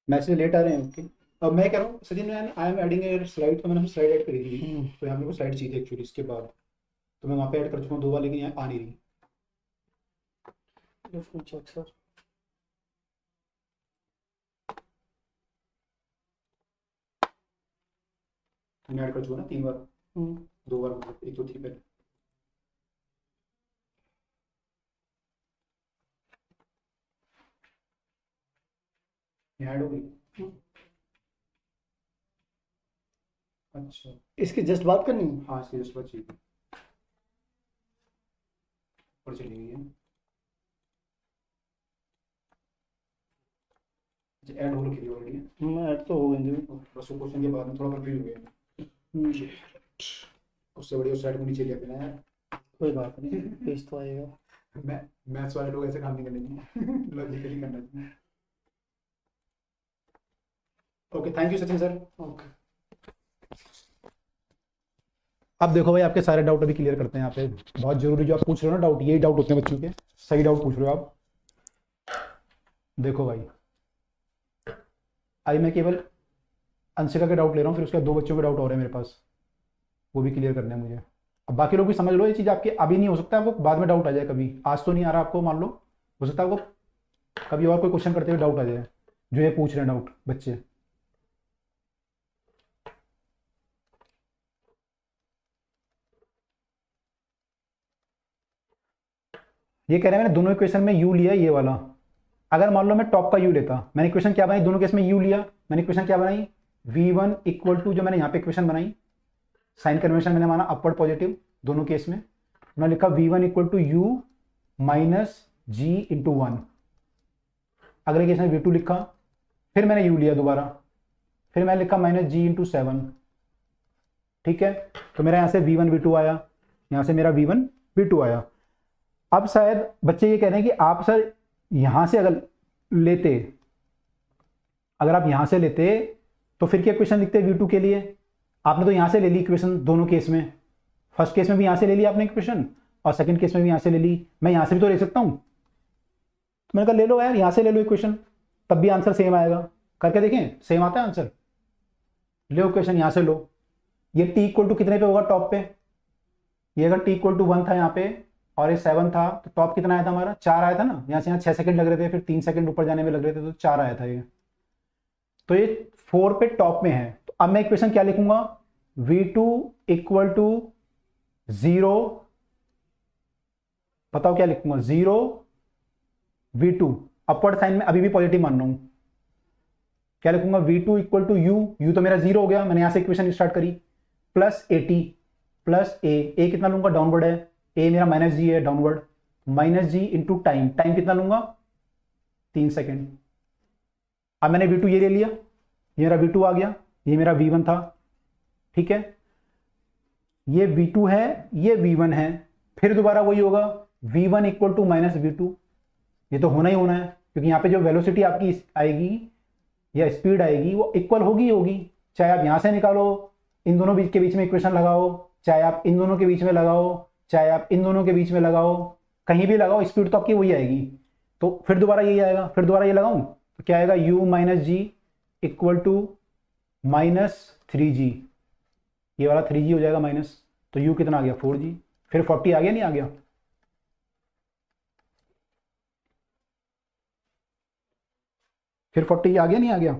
मैसेज लेट आ रहे हैं, ओके। अब मैं कह रहा हूँ Sachin, I am adding A slide, तो मैंने स्लाइड ऐड करी थी, तो यहाँ मेरे को स्लाइड चाहिए एक्चुअली इसके बाद, तो मैं वहाँ पे ऐड कर चुका हूँ 2 बार, लेकिन यहाँ आ नहीं रही। Check sir. मैंने ऐड कर चुका ना 3 बार, 2 बार, एक तो थी पहले। ऐड हो गई। अच्छा, इसकी जस्ट बात करनी है। हाँ इसकी जस्ट बात चाहिए थी, और चली गई है। अच्छा, ऐड हो रखी थी ऑलरेडी। ऐड तो हो गई थी। बस वो क्वेश्चन के बाद में थोड़ा कंफ्यूज हो गया। उससे बढ़िया उस साइड को नीचे लिया मैंने यार। कोई बात नहीं, पेज तो आएगा। मैथ्स वाले लोग ऐसे काम नहीं करने चाहिए, लॉजिकली करना चाहिए। Okay, thank you Sachin sir. Okay, अब देखो भाई, आपके सारे डाउट अभी क्लियर करते हैं यहाँ पे। बहुत जरूरी जो आप पूछ रहे हो ना डाउट, यही डाउट होते हैं बच्चों के, सही डाउट पूछ रहे हो आप। देखो भाई, आई मैं केवल अंशिका के डाउट ले रहा हूँ, फिर उसके बाद 2 बच्चों के डाउट और है मेरे पास, वो भी क्लियर करने हैं मुझे। अब बाकी लोग भी समझ लो, ये चीज़ आपके अभी नहीं हो सकता, आपको बाद में डाउट आ जाए कभी। आज तो नहीं आ रहा आपको, मान लो हो सकता है आपको कभी और कोई क्वेश्चन करते हुए डाउट आ जाए, जो ये पूछ रहे हैं डाउट बच्चे। ये कह रहे हैं मैंने दोनों इक्वेशन में यू लिया, ये वाला। अगर मान लो मैं टॉप का यू लेता, मैंने इक्वेशन क्या बनाई दोनों केस में, यू लिया, मैंने इक्वेशन क्या बनाई, v1 इक्वल टू, जो मैंने यहाँ पे इक्वेशन बनाई, साइन कन्वेंशन मैंने माना अपवर्ड पॉजिटिव दोनों केस में, मैंने लिखा v1 equal to u minus g into 1। अगले केस में v2 लिखा, फिर मैंने u लिया दोबारा, फिर मैंने लिखा माइनस जी इंटू 7। ठीक है, तो मेरा यहाँ से v1 v2 आया, यहाँ से मेरा v1 v2 आया। अब शायद बच्चे ये कह रहे हैं कि आप सर यहां से अगर लेते, अगर आप यहां से लेते तो फिर क्या इक्वेशन लिखते v2 के लिए। आपने तो यहां से ले ली इक्वेशन दोनों केस में, फर्स्ट केस में भी यहां से ले ली आपने इक्वेशन, और सेकंड केस में भी यहां से ले ली। मैं यहां से भी तो ले सकता हूं, तो मैंने कहा ले लो यार, यहां से ले लो इक्वेशन, तब भी आंसर सेम आएगा। करके देखें, सेम आता है आंसर। लो इक्वेशन यहां से लो, ये t इक्वल टू कितने पे होगा टॉप पे, ये अगर t इक्वल टू 1 था यहाँ पे और ये 7 था, तो टॉप कितना आया था हमारा, 4 आया था ना। यहाँ से यहाँ 6 सेकंड लग रहे थे, फिर 3 सेकंड ऊपर जाने में लग रहे थे, तो 4 आया था ये। तो ये 4 पे टॉप में है। तो अब मैं इक्वेशन क्या लिखूंगा, v2 इक्वल टू 0, बताओ क्या लिखूंगा, 0 v2, अपवर्ड साइन में अभी भी पॉजिटिव मान रहा हूं। क्या लिखूंगा, v2 इक्वल टू u तो मेरा 0 हो गया, मैंने यहां से इक्वेशन स्टार्ट करी, प्लस 80 प्लस a कितना लूंगा, डाउनवर्ड है, a मेरा माइनस जी है downward, minus g into time, time कितना लूंगा 3 सेकेंड। अब मैंने v2 ये ले लिया, ये मेरा v2 आ गया, ये मेरा v1 था। ठीक है, ये v2 है, ये v1 है, फिर दोबारा वही होगा v1 equal to minus v2। ये तो होना ही होना है, क्योंकि यहाँ पे जो वेलोसिटी आपकी आएगी या स्पीड आएगी वो इक्वल होगी ही होगी, चाहे आप यहां से निकालो, इन दोनों के बीच में इक्वेशन लगाओ, चाहे आप इन दोनों के बीच में लगाओ, चाहे आप इन दोनों के बीच में लगाओ, कहीं भी लगाओ, स्पीड तो आपकी वही आएगी। तो फिर दोबारा यही आएगा, फिर दोबारा ये लगाऊं तो क्या आएगा, u minus ji equal to -3g, ये वाला 3g हो जाएगा माइनस, तो u कितना आ गया 4g, फिर 40 आ गया नहीं आ गया, फिर 40 आ गया नहीं आ गया।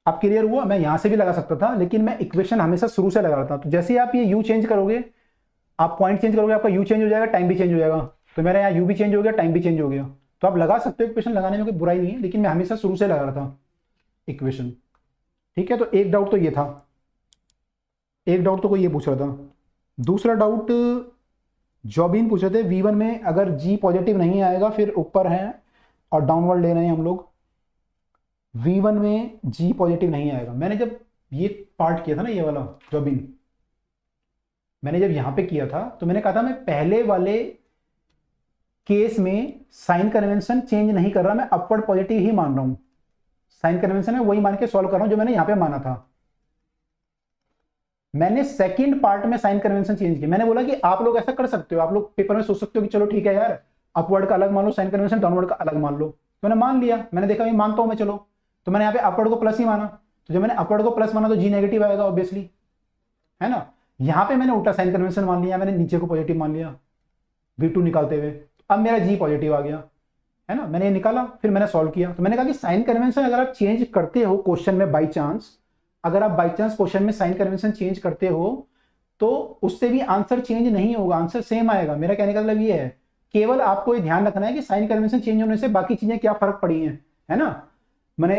अब क्लियर हुआ? मैं यहां से भी लगा सकता था लेकिन मैं इक्वेशन हमेशा शुरू से लगा रहा था। तो जैसे ही आप ये u चेंज करोगे, आप पॉइंट चेंज करोगे, आपका u चेंज हो जाएगा, टाइम भी चेंज हो जाएगा। तो मेरा यहाँ u भी चेंज हो गया, टाइम भी चेंज हो गया। तो आप लगा सकते हो, इक्वेशन लगाने में कोई बुराई नहीं है, लेकिन मैं हमेशा शुरू से लगा रहा था इक्वेशन। ठीक है, तो एक डाउट तो ये था, एक डाउट तो कोई ये पूछ रहा था। दूसरा डाउट जॉबिन पूछ रहे थे, V1 में अगर G पॉजिटिव नहीं आएगा फिर ऊपर है और डाउनवर्ड ले रहे हैं हम लोग, V1 में G पॉजिटिव नहीं आएगा। मैंने जब ये पार्ट किया था ना, ये वाला जॉबिन, मैंने जब यहां पे किया था तो मैंने कहा था मैं पहले वाले केस में साइन कन्वेंशन चेंज नहीं कर रहा, मैं अपवर्ड पॉजिटिव ही मान रहा हूं। साइन कन्वेंशन है वही मान के सॉल्व कर रहा हूं जो मैंने यहां पे माना था। मैंने सेकंड पार्ट में साइन कन्वेंशन चेंज किया। मैंने बोला कि आप लोग ऐसा कर सकते हो, आप लोग पेपर में सोच सकते हो कि चलो ठीक है यार, अपवर्ड का अलग मान लो, साइन कन्वेंशन डाउनवर्ड का अलग मान लो। तो मैंने मान लिया, मैंने देखा मैं मानता हूं मैं, चलो। तो मैंने यहाँ पे अपवर्ड को प्लस ही माना, तो जब मैंने अपवर्ड को प्लस माना तो जी नेगेटिव आएगा ऑब्वियसली, है ना। यहाँ पे मैंने उल्टा साइन कन्वेंशन मान लिया, मैंने नीचे को पॉजिटिव मान लिया V2 निकालते हुए, अब मेरा जी पॉजिटिव आ गया, है ना। मैंने ये निकाला, फिर मैंने सॉल्व किया। तो मैंने कहा कि साइन कन्वेंशन अगर आप चेंज करते हो क्वेश्चन में बाई चांस, अगर आप बाई चांस क्वेश्चन में साइन कन्वेंशन चेंज करते हो तो उससे भी आंसर चेंज नहीं होगा, आंसर सेम आएगा। मेरा कहने का मतलब ये है, केवल आपको ये ध्यान रखना है कि साइन कन्वेंशन चेंज होने से बाकी चीजें क्या फर्क पड़ी हैं, है ना। मैंने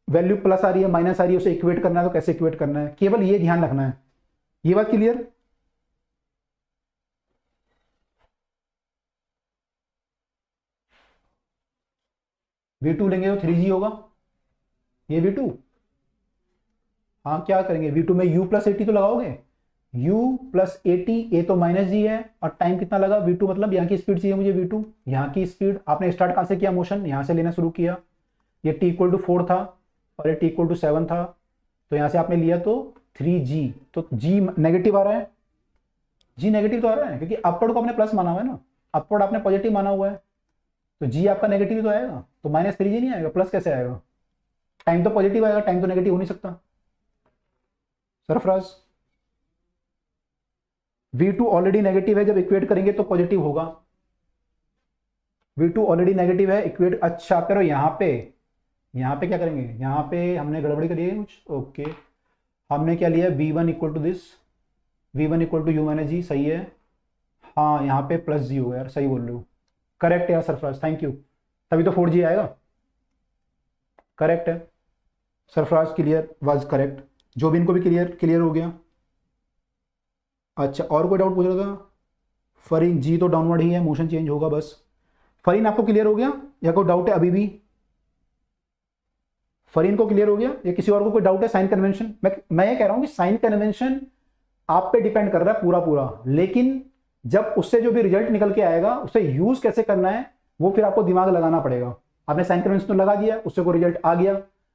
वैल्यू प्लस आ रही है, माइनस आ रही है, उसे इक्वेट करना है तो कैसे इक्वेट करना है, केवल ये ध्यान रखना है। ये बात क्लियर? V2 लेंगे तो 3G होगा, ये V2। हाँ, क्या करेंगे, V2 में u प्लस 80 तो लगाओगे, u प्लस 80, ए तो माइनस जी है, और टाइम कितना लगा V2, मतलब यहाँ की स्पीड चाहिए मुझे V2, यहाँ की स्पीड। आपने स्टार्ट कहाँ से किया, मोशन यहाँ से लेना शुरू किया, ये t इक्वल टू 4 था और ये t इक्वल टू 7 था, तो यहाँ से आपने लिया तो 3G, तो G नेगेटिव आ रहा है, G नेगेटिव तो आ रहा है क्योंकि अपवर्ड को आपने प्लस माना हुआ है ना, अपवर्ड आपने पॉजिटिव माना हुआ है, तो G आपका नेगेटिव तो आएगा, तो -3G नहीं आएगा, प्लस कैसे आएगा, टाइम तो पॉजिटिव आएगा, टाइम तो नेगेटिव हो नहीं सकता। सरफराज, V2 ऑलरेडी नेगेटिव है, जब इक्वेट करेंगे तो पॉजिटिव होगा। V2 ऑलरेडी नेगेटिव है, इक्वेट, अच्छा करो यहाँ पे क्या करेंगे, यहाँ पे हमने गड़बड़ी करी है कुछ, ओके। हमने क्या लिया, V1 equal to this, V1 equal to u minus g, सही है। हाँ, यहाँ पे प्लस जी होगा यार, सही बोल रहे हो, करेक्ट है यार सरफराज, थैंक यू, तभी तो 4G आएगा, करेक्ट है सरफराज, क्लियर, वाज करेक्ट। जो भी इनको भी क्लियर हो गया। अच्छा, और कोई डाउट पूछ रहा था? फरीन, जी तो डाउनवर्ड ही है, मोशन चेंज होगा बस। फरीन आपको क्लियर हो गया या कोई डाउट है अभी भी? फरीन को क्लियर हो गया या किसी और को कोई डाउट है? साइन कन्वेंशन, मैं ये कह रहा हूं कि साइन कन्वेंशन आप पे डिपेंड कर रहा है पूरा पूरा, लेकिन जब उससे जो भी रिजल्ट निकल के आएगा उसे यूज कैसे करना है वो फिर आपको दिमाग लगाना पड़ेगा। आपने साइन कन्वेंशन तो लगा दिया, उससे कोई रिजल्ट आ गया,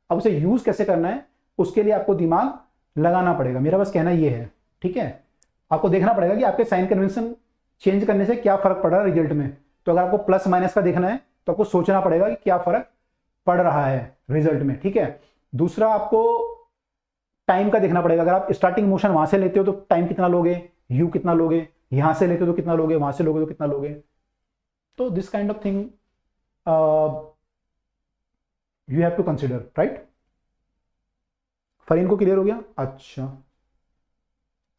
अब उसे यूज कैसे करना है उसके लिए आपको दिमाग लगाना पड़ेगा। मेरा बस कहना ये है, ठीक है। आपको देखना पड़ेगा कि आपके साइन कन्वेंशन चेंज करने से क्या फर्क पड़ रहा है रिजल्ट में। तो अगर आपको प्लस माइनस का देखना है तो आपको सोचना पड़ेगा कि क्या फर्क पड़ रहा है रिजल्ट में, ठीक है। दूसरा, आपको टाइम का देखना पड़ेगा। अगर आप स्टार्टिंग मोशन वहां से लेते हो तो टाइम कितना लोगे, यू कितना लोगे, यहां से लेते हो तो कितना लोगे, वहां से लोगे तो कितना लोगे। तो this kind of thing you have to consider, right. Fareen को क्लियर हो गया? अच्छा,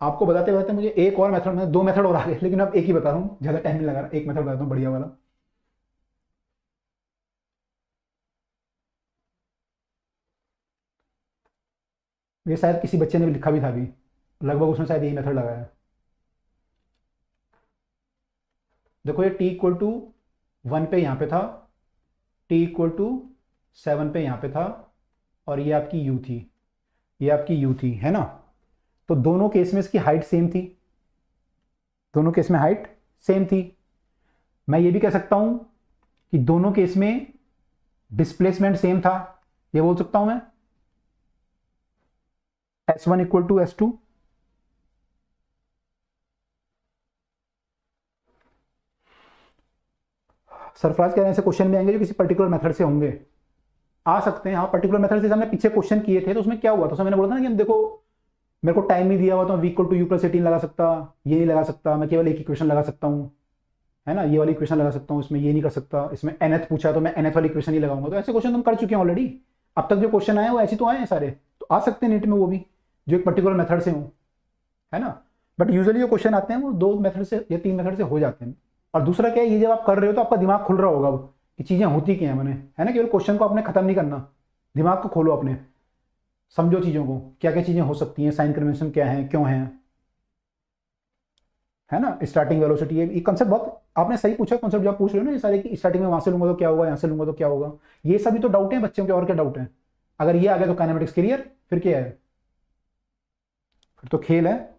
आपको बताते बताते मुझे एक और मेथड में, 2 मेथड और आ गए, लेकिन अब एक ही बता रहा हूँ, ज्यादा टाइम नहीं लगा रहा, एक मेथड बताता हूँ बढ़िया वाला। ये शायद किसी बच्चे ने भी लिखा भी था अभी, लगभग उसने शायद यही मेथड लगाया। देखो, ये t इक्वल टू 1 पे यहाँ पे था, t इक्वल टू 7 पे यहाँ पे था, और ये आपकी u थी, ये आपकी u थी, है ना। तो दोनों केस में इसकी हाइट सेम थी, दोनों केस में हाइट सेम थी। मैं ये भी कह सकता हूं कि दोनों केस में डिस्प्लेसमेंट सेम था, ये बोल सकता हूं मैं, S1 equal to S2, Sarfaraz कह रहे हैं ऐसे क्वेश्चन भी आएंगे जो किसी पर्टिकुलर मेथड से होंगे, आ सकते हैं। हाँ, पर्टिकुलर मेथड से हमने पीछे क्वेश्चन किए थे तो उसमें क्या हुआ था, उसमें मैंने बोला था ना कि देखो मेरे को टाइम नहीं दिया हुआ तो मैं इक्वल टू यू प्लस 18 लगा सकता, ये नहीं लगा सकता, मैं केवल एक इक्वेशन लगा सकता हूँ, है ना, ये वाली इक्वेशन लगा सकता हूँ, इसमें ये नहीं कर सकता, इसमें nth पूछा है तो मैं nth वाली इक्वेशन ही लगाऊंगा। तो ऐसे क्वेश्चन तुम कर चुके हैं ऑलरेडी, अब तक जो क्वेश्चन आए वो ऐसे तो आए हैं सारे, तो आ सकते हैं नीट में वो भी जो एक पर्टिकुलर मेथड से हो, है ना। बट यूजुअली जो क्वेश्चन आते हैं वो 2 मेथड से या 3 मेथड से हो जाते हैं। और दूसरा क्या है, ये जब आप कर रहे हो तो आपका दिमाग खुल रहा होगा अब कि चीज़ें होती क्या है मैंने, है ना, केवल क्वेश्चन को आपने खत्म नहीं करना, दिमाग को खोलो अपने, समझो चीज़ों को, क्या क्या चीज़ें हो सकती हैं, साइन कन्वेंशन क्या है, क्यों है ना, स्टार्टिंग वेलोसिटी, ये कंसेप्ट बहुत आपने सही पूछा कॉन्सेप्ट जो आप पूछ रहे हो ना ये सारे, कि स्टार्टिंग में वहां से लूंगा तो क्या होगा, यहाँ से लूंगा तो क्या होगा, ये सभी तो डाउट है बच्चों के, और क्या डाउट है। अगर ये आ गया तो काइनेमेटिक्स क्लियर, फिर क्या है, फिर तो खेल है।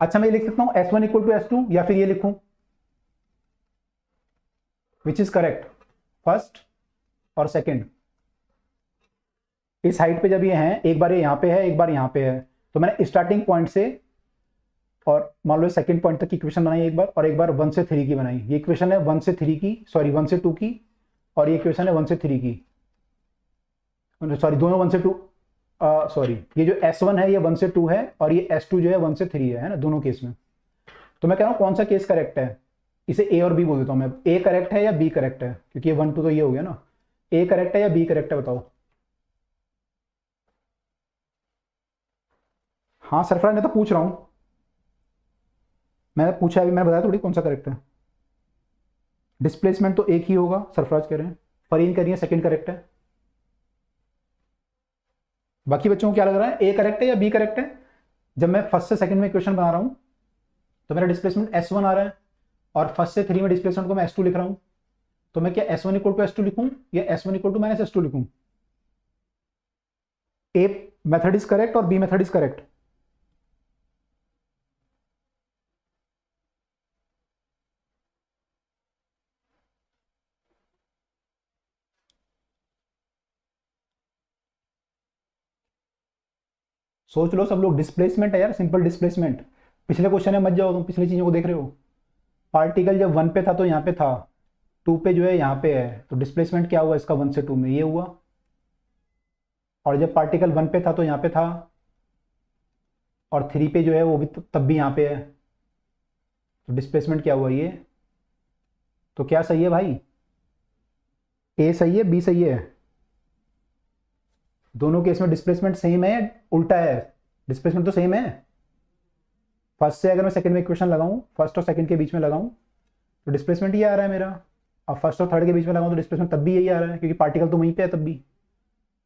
अच्छा मैं ये लिख सकता हूँ S1 इक्वल टू S2, या फिर ये लिखूं विच इज करेक्ट, फर्स्ट और सेकंड। इस हाइट पे जब ये हैं, एक बार ये यहाँ पे है एक बार यहाँ पे है, तो मैंने स्टार्टिंग पॉइंट से और मान लो सेकंड पॉइंट तक की इक्वेशन बनाई एक बार, और एक बार 1 से 3 की बनाई। ये इक्वेशन है 1 से 3 की, सॉरी 1 से 2 की, और ये इक्वेशन है 1 से 3 की, सॉरी दोनों 1 से 2, सॉरी ये जो S1 है ये 1 से 2 है, और ये S2 जो है 1 से 3 है ना, दोनों केस में। तो मैं कह रहा हूँ कौन सा केस करेक्ट है, इसे ए और बी बोल देता हूँ मैं, ए करेक्ट है या बी करेक्ट है, क्योंकि ये 1 2 तो ये हो गया ना, ए करेक्ट है या बी करेक्ट है बताओ। हाँ सरफराज मैं तो पूछ रहा हूँ, मैंने पूछा अभी, मैंने बताया थोड़ी कौन सा करेक्ट है। डिस्प्लेसमेंट तो एक ही होगा, सरफराज कह रहे हैं, फरीन कह रही है सेकंड करेक्ट है। बाकी बच्चों को क्या लग रहा है, ए करेक्ट है या बी करेक्ट है। जब मैं फर्स्ट से सेकंड में इक्वेशन बना रहा हूं तो मेरा डिस्प्लेसमेंट S1 आ रहा है, और फर्स्ट से 3 में डिस्प्लेसमेंट को मैं S2 लिख रहा हूं, तो मैं क्या S1 इक्वल टू S2 लिखूं या S1 equal to minus S2 लिखूं। ए मेथड इज करेक्ट और बी मेथड इज करेक्ट। सोच लो सब लोग, डिस्प्लेसमेंट है यार, सिंपल डिस्प्लेसमेंट। पिछले क्वेश्चन में मत जाओ, तुम पिछली चीजों को देख रहे हो। पार्टिकल जब 1 पे था तो यहाँ पे था, 2 पे जो है यहाँ पे है, तो डिस्प्लेसमेंट क्या हुआ इसका 1 से 2 में, ये हुआ। और जब पार्टिकल 1 पे था तो यहाँ पे था, और 3 पे जो है वो भी तब भी यहाँ पे है, तो डिस्प्लेसमेंट क्या हुआ ये। तो क्या सही है भाई, ए सही है बी सही है। दोनों केस में डिस्प्लेसमेंट सेम है, उल्टा है, डिस्प्लेसमेंट तो सेम है। फर्स्ट से अगर मैं सेकंड में इक्वेशन लगाऊं, फर्स्ट और सेकंड के बीच में लगाऊं तो डिस्प्लेसमेंट ये आ रहा है मेरा, और फर्स्ट और थर्ड के बीच में लगाऊं तो डिस्प्लेसमेंट तब भी यही आ रहा है, क्योंकि पार्टिकल तो वहीं पे है तब भी।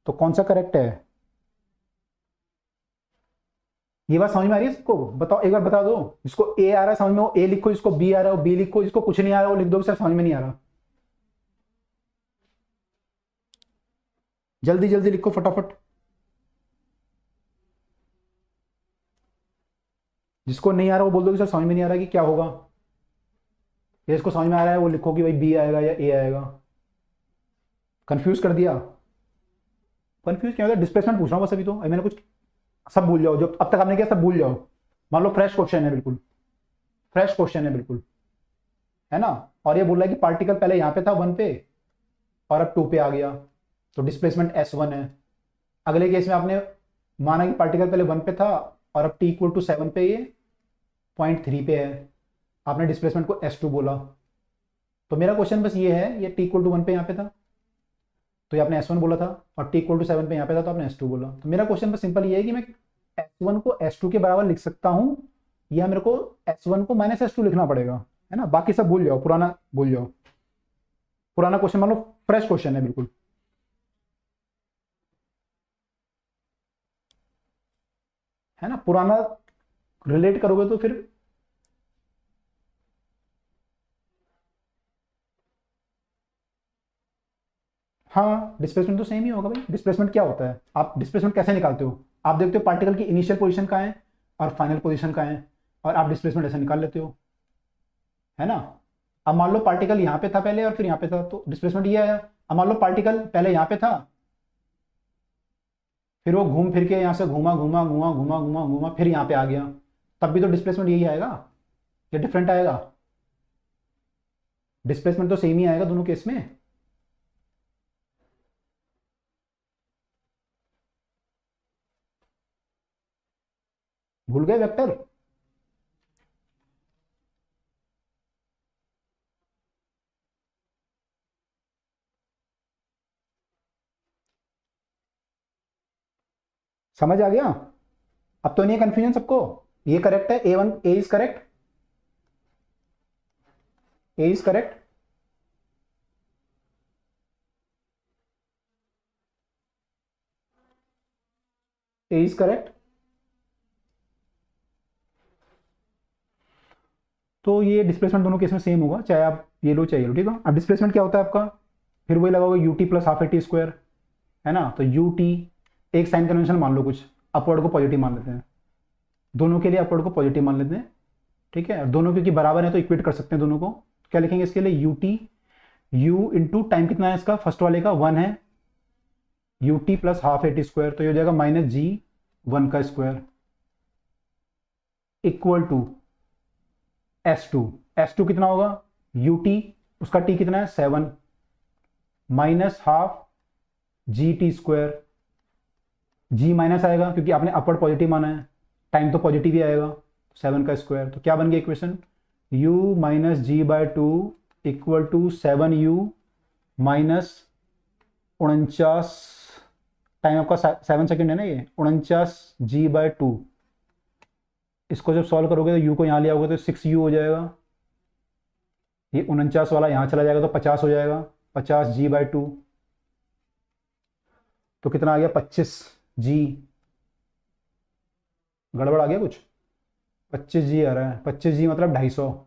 तो कौन सा करेक्ट है, ये बात समझ में आ रही है सबको, बताओ एक बार बता दो। जिसको ए आ रहा है समझ में वो ए लिखो, जिसको बी आ रहा है वो बी लिखो, जिसको कुछ नहीं आ रहा वो लिख दो सर समझ में नहीं आ रहा। जल्दी जल्दी लिखो फटाफट, जिसको नहीं आ रहा वो बोल दो कि सर समझ में नहीं आ रहा कि क्या होगा, या जिसको समझ में आ रहा है वो लिखो कि भाई बी आएगा या ए आएगा। कंफ्यूज कर दिया, कंफ्यूज क्या होता है, डिस्प्लेसमेंट पूछ रहा हूँ बस अभी तो, अभी मैंने कुछ, सब भूल जाओ जो अब तक आपने किया सब भूल जाओ। मान लो फ्रेश क्वेश्चन है, बिल्कुल फ्रेश क्वेश्चन है बिल्कुल, है ना। और ये बोल रहा है कि पार्टिकल पहले यहाँ पे था 1 पे और अब 2 पे आ गया, तो डिस्प्लेसमेंट S1 है। अगले केस में आपने माना कि पार्टिकल पहले 1 पे था और अब t इक्वल टू 7 पे ये 0.3 पे है, आपने डिस्प्लेसमेंट को S2 बोला। तो मेरा क्वेश्चन बस ये है, ये t इक्वल टू 1 पे यहाँ पे था तो ये आपने S1 बोला था, और t इक्वल टू 7 पे यहाँ पे था तो आपने S2 बोला। तो मेरा क्वेश्चन बस सिंपल ये है कि मैं S1 को S2 के बराबर लिख सकता हूँ, या मेरे को S1 को माइनस S2 लिखना पड़ेगा, है ना। बाकी सब भूल जाओ, पुराना भूल जाओ, पुराना क्वेश्चन मान लो फ्रेश क्वेश्चन है बिल्कुल, है ना। पुराना रिलेट करोगे तो फिर, हाँ डिस्प्लेसमेंट तो सेम ही होगा भाई। डिस्प्लेसमेंट क्या होता है, आप डिस्प्लेसमेंट कैसे निकालते हो, आप देखते हो पार्टिकल की इनिशियल पोजीशन कहाँ है और फाइनल पोजीशन कहाँ है, और आप डिस्प्लेसमेंट ऐसे निकाल लेते हो, है ना। अब मान लो पार्टिकल यहाँ पे था पहले और फिर यहाँ पे था तो डिस्प्लेसमेंट ये आया। अब मान लो पार्टिकल पहले यहाँ पे था, फिर वो घूम फिर के यहाँ से घूमा घूमा घूमा घूमा घूमा घूमा फिर यहाँ पे आ गया, तब भी तो डिस्प्लेसमेंट यही आएगा या डिफरेंट आएगा। डिस्प्लेसमेंट तो सेम ही आएगा दोनों केस में। भूल गए वेक्टर? समझ आ गया? अब तो नहीं है कंफ्यूजन सबको? ये करेक्ट है, A1 A is correct, A is correct. A is correct. तो ये डिस्प्लेसमेंट दोनों केस में सेम होगा, चाहे आप ये लो चाहे ये लो, ठीक है। अब डिस्प्लेसमेंट क्या होता है आपका? फिर वही लगाओगे UT plus half A T square, है ना। तो यूटी एक साइन कन्वेंशन मान लो, कुछ अपवर्ड को पॉजिटिव मान लेते हैं, दोनों के लिए अपवर्ड को पॉजिटिव मान लेते हैं, ठीक है। दोनों क्योंकि बराबर है तो इक्वेट कर सकते हैं दोनों को। क्या लिखेंगे इसके लिए? यूटी, यू इंटू टाइम कितना है इसका, फर्स्ट वाले का 1 है, UT plus half A T square, तो ये हो जाएगा माइनस जी 1 का square equal to S2। S2 कितना होगा? यूटी, उसका टी कितना है 7, minus half G T square, g minus आएगा क्योंकि आपने अपवर्ड पॉजिटिव माना है, टाइम तो पॉजिटिव ही आएगा, 7 का स्क्वायर। तो क्या बन गया equation? u minus g by two equal to 7u minus 49, time आपका 7 सेकेंड है ना, ये 49g/2। इसको जब सॉल्व करोगे तो u को यहाँ लिया होगा तो 6u हो जाएगा, ये 49 वाला यहाँ चला जाएगा तो 50 हो जाएगा, 50g/2। तो कितना आ गया? 25g। गड़बड़ आ गया कुछ? 25g आ रहा है, 25g मतलब 250,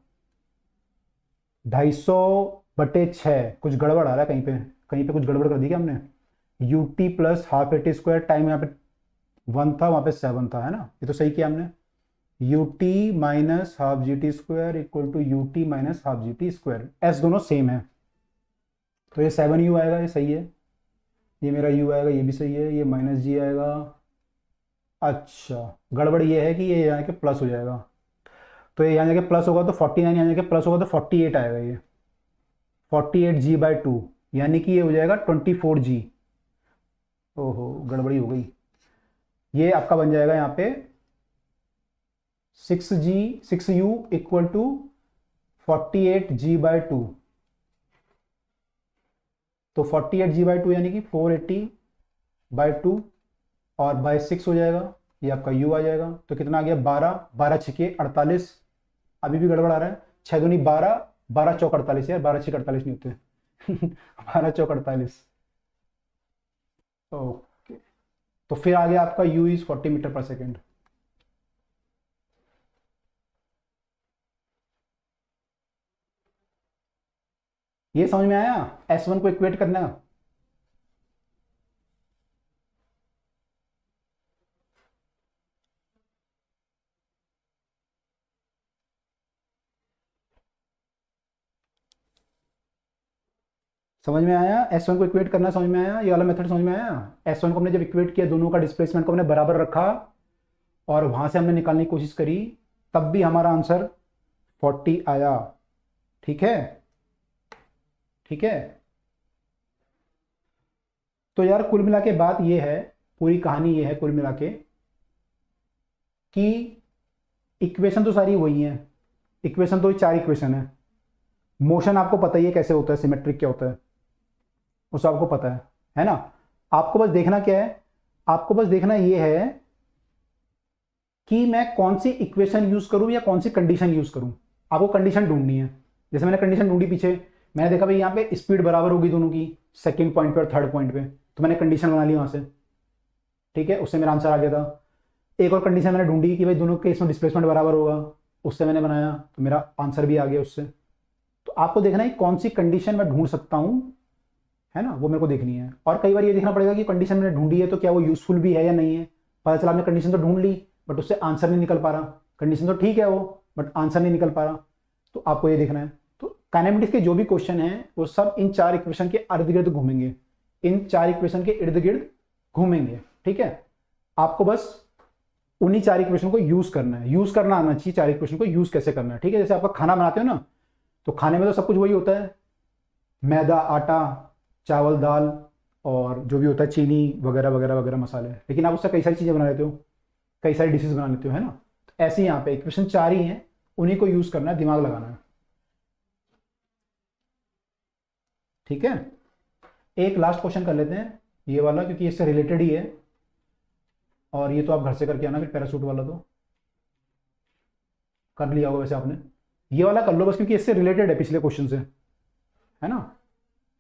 250/6। कुछ गड़बड़ आ रहा है कहीं पे, कहीं पे कुछ गड़बड़ कर दी क्या हमने? UT plus half A T square, time यहाँ पे 1 था वहाँ पे 7 था, है ना। ये तो सही किया हमने। U t minus half G T square equal to u t minus half G T square, एस दोनों सेम है, तो ये 7u आएगा, ये सही है। ये मेरा u आएगा, ये भी सही है। ये माइनस जी आएगा। अच्छा, गड़बड़ ये है कि ये यहाँ के प्लस हो जाएगा, तो ये यहाँ जाके प्लस होगा तो 49, यहाँ जाके प्लस होगा तो 48 आएगा, ये 48g/2, यानी कि ये हो जाएगा 24g। ओहो, गड़बड़ी हो गई। ये आपका बन जाएगा यहाँ पे 6u इक्वल टू 48g/2। तो 48g/2 यानी कि 480/2 और बाय 6 हो जाएगा, ये आपका u आ जाएगा। तो कितना आ गया? 12, 12 छिके 48। अभी भी गड़बड़ आ रहा है, 6 दूनी 12, 12 चौक 48 यार, 12 छिके 48 नहीं होते 12 चौक 48। ओके, तो फिर आ गया आपका u is 40 metre per second. ये समझ में आया? S1 को इक्वेट करना। समझ में आया? S1 को इक्वेट करना समझ में आया? ये वाला मेथड समझ में आया? S1 को हमने जब इक्वेट किया, दोनों का डिस्प्लेसमेंट को हमने बराबर रखा और वहां से हमने निकालने की कोशिश करी, तब भी हमारा आंसर 40 आया। ठीक है, ठीक है। तो यार कुल मिला के बात ये है, पूरी कहानी ये है कुल मिला के, कि इक्वेशन तो सारी वही है, इक्वेशन तो 4 इक्वेशन है। मोशन आपको पता ही है कैसे होता है, सिमेट्रिक क्या होता है वो सब आपको पता है ना। आपको बस देखना क्या है? आपको बस देखना ये है कि मैं कौन सी इक्वेशन यूज करूं या कौन सी कंडीशन यूज करूं। आपको कंडीशन ढूंढनी है। जैसे मैंने कंडीशन ढूंढी पीछे, मैंने देखा भाई यहाँ पे स्पीड बराबर होगी दोनों की, सेकंड पॉइंट पे और थर्ड पॉइंट पे, तो मैंने कंडीशन बना ली वहां से, ठीक है, उससे मेरा आंसर आ गया था। एक और कंडीशन मैंने ढूंढी कि भाई दोनों के इसमें डिस्प्लेसमेंट बराबर होगा, उससे मैंने बनाया, तो मेरा आंसर भी आ गया उससे। तो आपको देखना है कौन सी कंडीशन मैं ढूंढ सकता हूं, है ना, वो मेरे को देखनी है। और कई बार ये देखना पड़ेगा कि कंडीशन मैंने ढूंढी है तो क्या वो यूजफुल भी है या नहीं है। पता चला आपने कंडीशन तो ढूंढ ली बट उससे आंसर नहीं निकल पा रहा, कंडीशन तो ठीक है वो बट आंसर नहीं निकल पा रहा, तो आपको ये देखना है। तो काइनेमेटिक्स के जो भी क्वेश्चन हैं वो सब इन 4 इक्वेशन के इर्द गिर्द घूमेंगे, इन 4 इक्वेशन के इर्द गिर्द घूमेंगे, ठीक है। आपको बस उन्हीं 4 इक्वेशन को यूज करना है, यूज करना आना चाहिए 4 इक्वेशन को यूज कैसे करना है, ठीक है। जैसे आपका खाना बनाते हो ना, तो खाने में तो सब कुछ वही होता है, मैदा, आटा, चावल, दाल और जो भी होता है चीनी वगैरह वगैरह वगैरह मसाले, लेकिन आप उससे कई सारी चीज़ें बना लेते हो, कई सारी डिशेज बना लेते हो, है ना। तो ऐसे ही यहाँ पे इक्वेशन 4 ही हैं, उन्हीं को यूज़ करना है, दिमाग लगाना है। ठीक है, एक लास्ट क्वेश्चन कर लेते हैं ये वाला, क्योंकि इससे रिलेटेड ही है, और ये तो आप घर से करके आना फिर, पैरासूट वाला तो कर लिया होगा वैसे आपने। ये वाला कर लो बस, क्योंकि इससे रिलेटेड है पिछले क्वेश्चन से, है ना।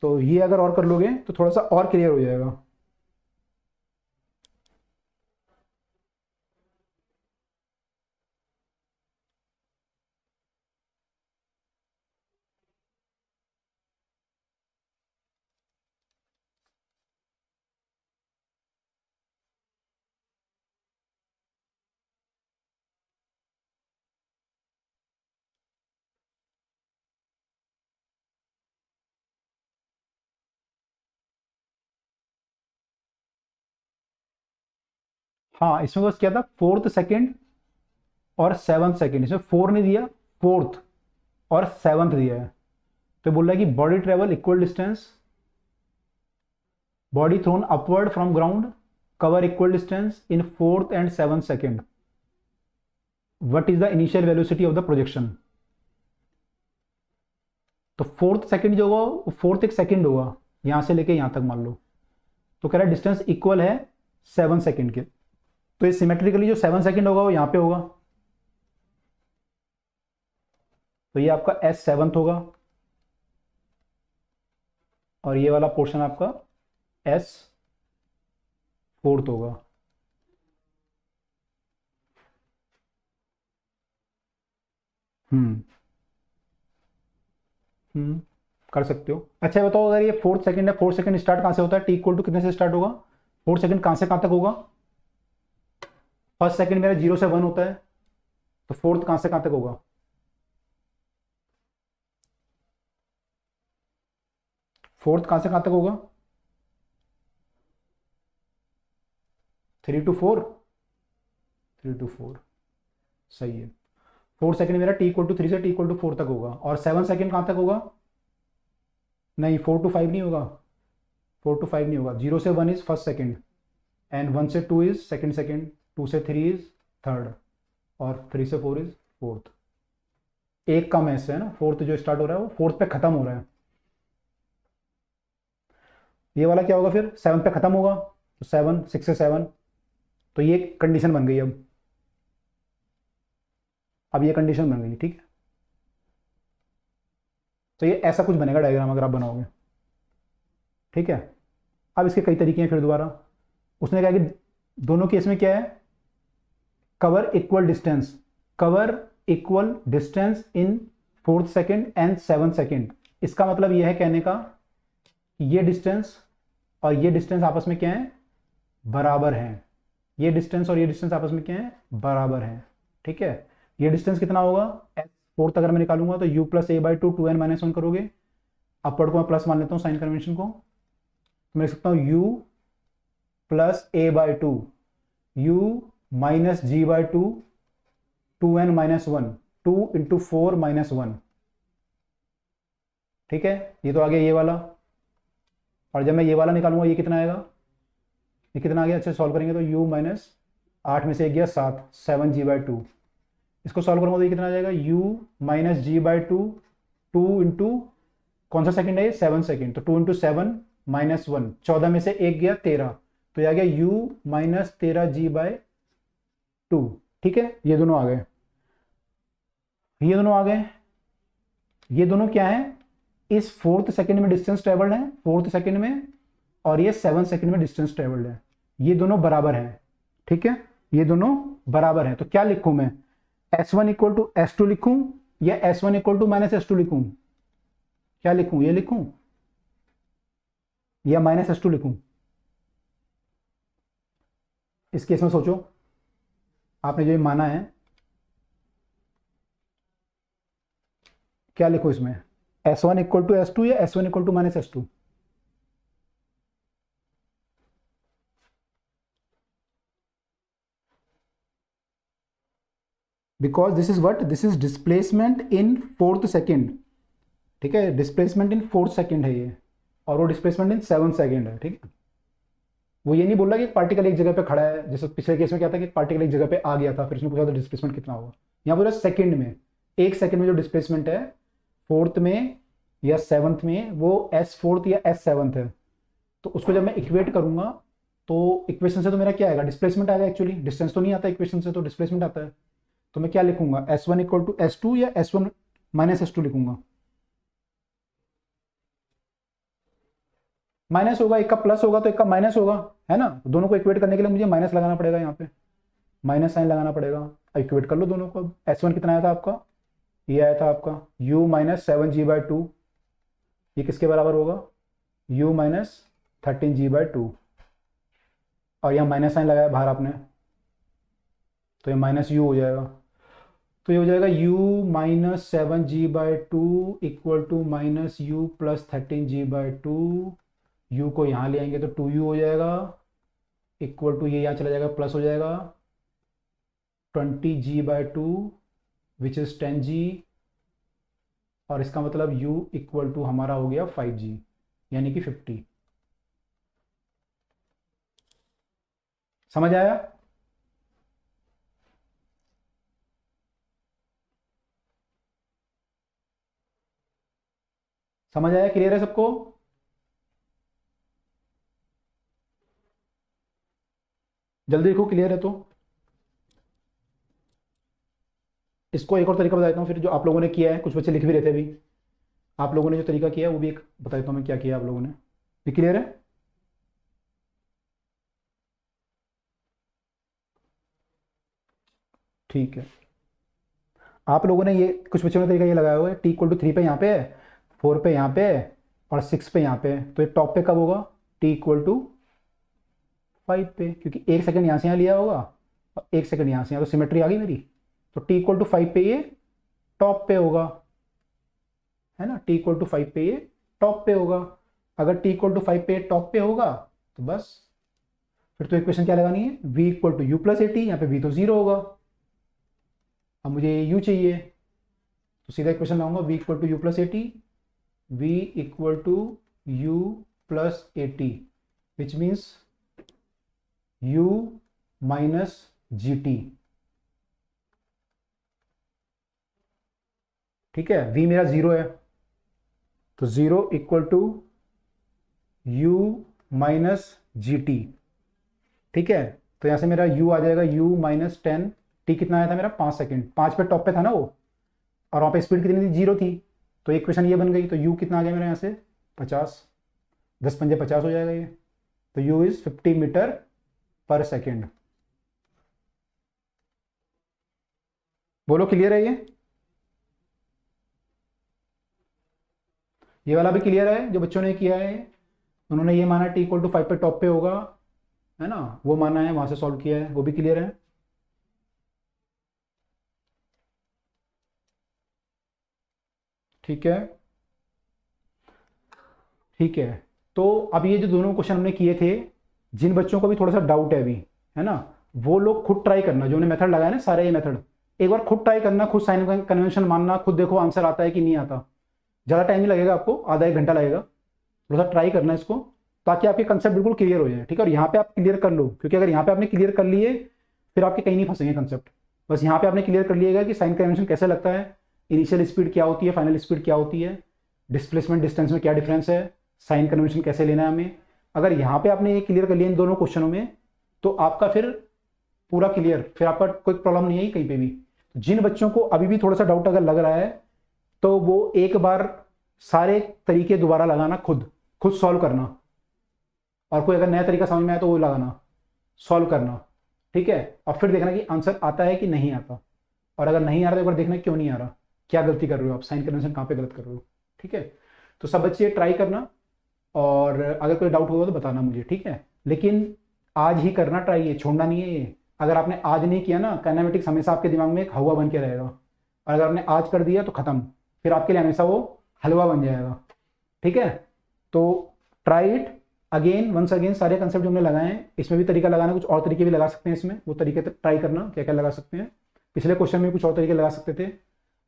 तो ये अगर और कर लोगे तो थोड़ा सा और क्लियर हो जाएगा। हाँ, इसमें बस क्या था, फोर्थ सेकंड और सेवंथ सेकंड, इसमें 4 नहीं दिया, फोर्थ और सेवंथ दिया है। तो बोल रहा है कि body travel equal distance, body throne upward from ground, cover equal distance in fourth and seventh second, what is the initial velocity of the projection. तो फोर्थ सेकंड जो होगा वो फोर्थ एक सेकंड होगा, यहां से लेके यहां तक मान लो। तो कह रहा है डिस्टेंस इक्वल है 7 सेकंड के, तो ये सिमेट्रिकली जो 7 सेकंड होगा वो यहां पे होगा, तो ये आपका एस सेवंथ होगा, और ये वाला पोर्शन आपका एस फोर्थ होगा। हम्म हम्म कर सकते हो। अच्छा ये बताओ, अगर ये फोर्थ सेकंड है, फोर्थ सेकंड स्टार्ट कहां से होता है, टी इक्वल टू कितने से स्टार्ट होगा, फोर्थ सेकंड कहां से कहां तक होगा। फर्स्ट सेकंड मेरा 0 से 1 होता है, तो फोर्थ कहां से कहां तक होगा, फोर्थ कहां से कहां तक होगा, 3 to 4, 3 to 4, सही है। फोर्थ सेकंड मेरा टी इक्वल टू 3 से टी इक्वल टू 4 तक होगा, और 7 सेकंड कहां तक होगा, नहीं 4 to 5 नहीं होगा, 4 to 5 नहीं होगा, 0 से 1 इज फर्स्ट सेकंड, एंड 1 से 2 इज सेकंड सेकंड, 2 से 3 इज थर्ड, और 3 से 4 इज फोर्थ। एक कम है इससे, है ना, फोर्थ जो स्टार्ट हो रहा है वो फोर्थ पे खत्म हो रहा है। ये वाला क्या होगा फिर, 7 पे खत्म होगा, तो 7, 6 से 7, तो ये कंडीशन बन गई। अब ये कंडीशन बन गई, ठीक है। तो ये ऐसा कुछ बनेगा डायग्राम अगर आप बनाओगे, ठीक है। अब इसके कई तरीके हैं फिर दोबारा, उसने कहा कि दोनों केस में क्या है, cover equal distance, cover equal distance in fourth second and seven second. इसका मतलब यह है कहने का, ये डिस्टेंस और ये डिस्टेंस आपस में क्या है, बराबर हैं। ये डिस्टेंस और ये डिस्टेंस आपस में क्या है, बराबर हैं, ठीक है। ये डिस्टेंस कितना होगा, एस फोर्थ अगर मैं निकालूंगा तो u plus a by two, 2n-1 करोगे, अपवर्ड को मैं प्लस मान लेता हूँ साइन कन्वेंशन को, तो मैं लिख सकता हूँ u plus a by two, u minus g by two, 2n-1, 2 × 4-1, ठीक है। ये तो आ गया ये वाला, और जब मैं ये वाला निकालूंगा ये कितना आएगा, ये कितना आ गया, अच्छा सॉल्व करेंगे तो u माइनस 8 में से 1 गया 7, 7g/2, इसको सॉल्व करूंगा तो ये कितना आ जाएगा, u माइनस g/2, 2 × कौन सा सेकंड है ये, 7 सेकंड, तो 2 × 7-1, 14 में से 1 गया 13, तो ये आ गया u माइनस 13g/2, ठीक है। ये दोनों आ गए, ये दोनों आ गए, ये दोनों क्या है, इस फोर्थ सेकंड में डिस्टेंस ट्रेवल्ड है, फोर्थ सेकंड में, और ये 7 सेकंड में डिस्टेंस ट्रेवल्ड है, ये दोनों बराबर हैं, ठीक है। ये दोनों बराबर हैं, तो क्या लिखूं मैं, S1 इक्वल टू S2 लिखूं, या S1 equal to minus S2 लिखूं, क्या लिखूं, ये लिखूं या माइनस S2 लिखूं। इस केस में सोचो, आपने जो ये माना है, क्या लिखो इसमें, S1 इक्वल टू S2 या S1 equal to minus S2। because this is what, this is displacement in fourth second, ठीक है, डिस्प्लेसमेंट इन 4 सेकेंड है ये, और वो डिस्प्लेसमेंट इन 7 सेकेंड है। ठीक है, वो ये नहीं बोल रहा कि पार्टिकल एक जगह पे खड़ा है, जैसे पिछले केस में क्या था कि पार्टिकल एक जगह पे आ गया था, फिर उसने पूछा था डिस्प्लेसमेंट कितना होगा। यहाँ बोला सेकंड में, एक सेकंड में जो डिस्प्लेसमेंट है फोर्थ में या सेवंथ में, वो एस फोर्थ या एस सेवंथ है। तो उसको जब मैं इक्वेट करूंगा तो इक्वेशन से तो मेरा क्या आएगा, डिस्प्लेसमेंट आएगा। एक्चुअली डिस्टेंस तो नहीं आता इक्वेशन से, तो डिस्प्लेसमेंट आता है। तो मैं क्या लिखूंगा, S one equal to S two या S one minus S two लिखूंगा। माइनस होगा, एक का प्लस होगा तो एक का माइनस होगा, है ना। दोनों को इक्वेट करने के लिए मुझे माइनस लगाना पड़ेगा, यहाँ पे माइनस साइन लगाना पड़ेगा। इक्वेट कर लो दोनों को। एस वन कितना आया था आपका, ये आया था आपका u माइनस 7g/2, ये किसके बराबर होगा, u माइनस 13g/2, और यहाँ माइनस साइन लगाया बाहर आपने, तो ये माइनस u हो जाएगा। तो ये हो जाएगा u minus 7g/2 equal to minus u plus 13g/2। u को यहाँ ले आएंगे तो 2u हो जाएगा, इक्वल टू ये यहाँ चला जाएगा, प्लस हो जाएगा 20g/2 विच इज 10g, और इसका मतलब u इक्वल टू हमारा हो गया 5g, यानी कि 50। समझ आया। समझ आया, क्लियर है सबको। जल्दी देखो, क्लियर है तो इसको एक और तरीका बता देता हूँ फिर, जो आप लोगों ने किया है, कुछ बच्चे लिख भी रहे थे अभी, आप लोगों ने जो तरीका किया है वो भी एक बता देता हूँ मैं क्या किया आप लोगों ने। ये क्लियर है। ठीक है, आप लोगों ने ये कुछ बच्चों ने तरीका ये लगाया हुआ है, टी इक्वल टू 3 पे यहाँ पे है, 4 पे यहाँ पे है, और 6 पे यहाँ पे है। तो ये टॉप पे कब होगा, टी इक्वल टू 5 पे, क्योंकि 1 सेकंड यहाँ से यहाँ लिया होगा और 1 सेकंड यहाँ से यहाँ, तो सिमेट्री आ गई मेरी। तो टी इक्वल टू 5 पे ये टॉप पे होगा, है ना, टी इक्वल टू 5 पे ये टॉप पे होगा। अगर टी इक्वल टू 5 पे टॉप पे होगा तो बस फिर तो इक्वेशन क्या लगानी है, v equal to you plus a t, यहाँ पे v तो 0 होगा, अब मुझे u चाहिए, तो सीधा इक्वेशन लाऊंगा v equal to you plus a t, v equal to you plus a t, which means u minus g t. ठीक है, v मेरा 0 है, तो 0 equal to u minus g t. ठीक है, तो यहां से मेरा u आ जाएगा u माइनस 10, t कितना आया था मेरा 5 सेकेंड, 5 पे टॉप पे था ना वो, और वहां पे स्पीड कितनी थी, 0 थी। तो एक क्वेश्चन ये बन गई, तो u कितना आ गया मेरा यहाँ से 50, 10 पंजे 50 हो जाएगा ये, तो u is 50 metre per second. बोलो क्लियर है ये वाला भी क्लियर है। जो बच्चों ने किया है उन्होंने ये माना टी इक्वल टू 5 पे टॉप पे होगा, है ना, वो माना है, वहां से सॉल्व किया है, वो भी क्लियर है। ठीक है, ठीक है। तो अब ये जो दोनों क्वेश्चन हमने किए थे, जिन बच्चों को भी थोड़ा सा डाउट है अभी, है ना, वो लोग खुद ट्राई करना, जो मेथड लगाया ना सारे, ये मेथड एक बार खुद ट्राई करना, खुद साइन कन्वेंशन मानना, खुद देखो आंसर आता है कि नहीं आता। ज़्यादा टाइम नहीं लगेगा आपको, आधा 1 घंटा लगेगा। थोड़ा सा ट्राई करना इसको, ताकि आपके कंसेप्ट बिल्कुल क्लियर हो जाए। ठीक है, और यहाँ पे आप क्लियर कर लो, क्योंकि अगर यहाँ पे आपने क्लियर कर लिए फिर आपके कहीं नहीं फंसेंगे कंसेप्ट। बस यहाँ पे आपने क्लियर कर लिएगा कि साइन कन्वेंशन कैसे लगता है, इनिशियल स्पीड क्या होती है, फाइनल स्पीड क्या होती है, डिस्प्लेसमेंट डिस्टेंस में क्या डिफरेंस है, साइन कन्वेंशन कैसे लेना है हमें। अगर यहाँ पे आपने ये क्लियर कर लिया इन दोनों क्वेश्चनों में, तो आपका फिर पूरा क्लियर, फिर आपका कोई प्रॉब्लम नहीं है कहीं पे भी। जिन बच्चों को अभी भी थोड़ा सा डाउट अगर लग रहा है, तो वो एक बार सारे तरीके दोबारा लगाना, खुद खुद सॉल्व करना, और कोई अगर नया तरीका समझ में आया तो वो लगाना, सॉल्व करना। ठीक है, और फिर देखना कि आंसर आता है कि नहीं आता, और अगर नहीं आ रहा तो एक बार देखना क्यों नहीं आ रहा, क्या गलती कर रहे हो आप, साइन कन्वेंशन कहाँ पे गलत कर रहे हो। ठीक है, तो सब बच्चे ट्राई करना, और अगर कोई डाउट होगा तो बताना मुझे। ठीक है, लेकिन आज ही करना ट्राई, ये छोड़ना नहीं है ये। अगर आपने आज नहीं किया ना, काइनेमेटिक्स हमेशा आपके दिमाग में एक हवा बन के रहेगा, और अगर आपने आज कर दिया तो खत्म, फिर आपके लिए हमेशा वो हलवा बन जाएगा। ठीक है, तो try it again, once again. सारे कंसेप्ट जो हमने लगाए हैं, इसमें भी तरीका लगाना, कुछ और तरीके भी लगा सकते हैं इसमें, वो तरीके ट्राई करना क्या क्या लगा सकते हैं। पिछले क्वेश्चन में कुछ और तरीके लगा सकते थे,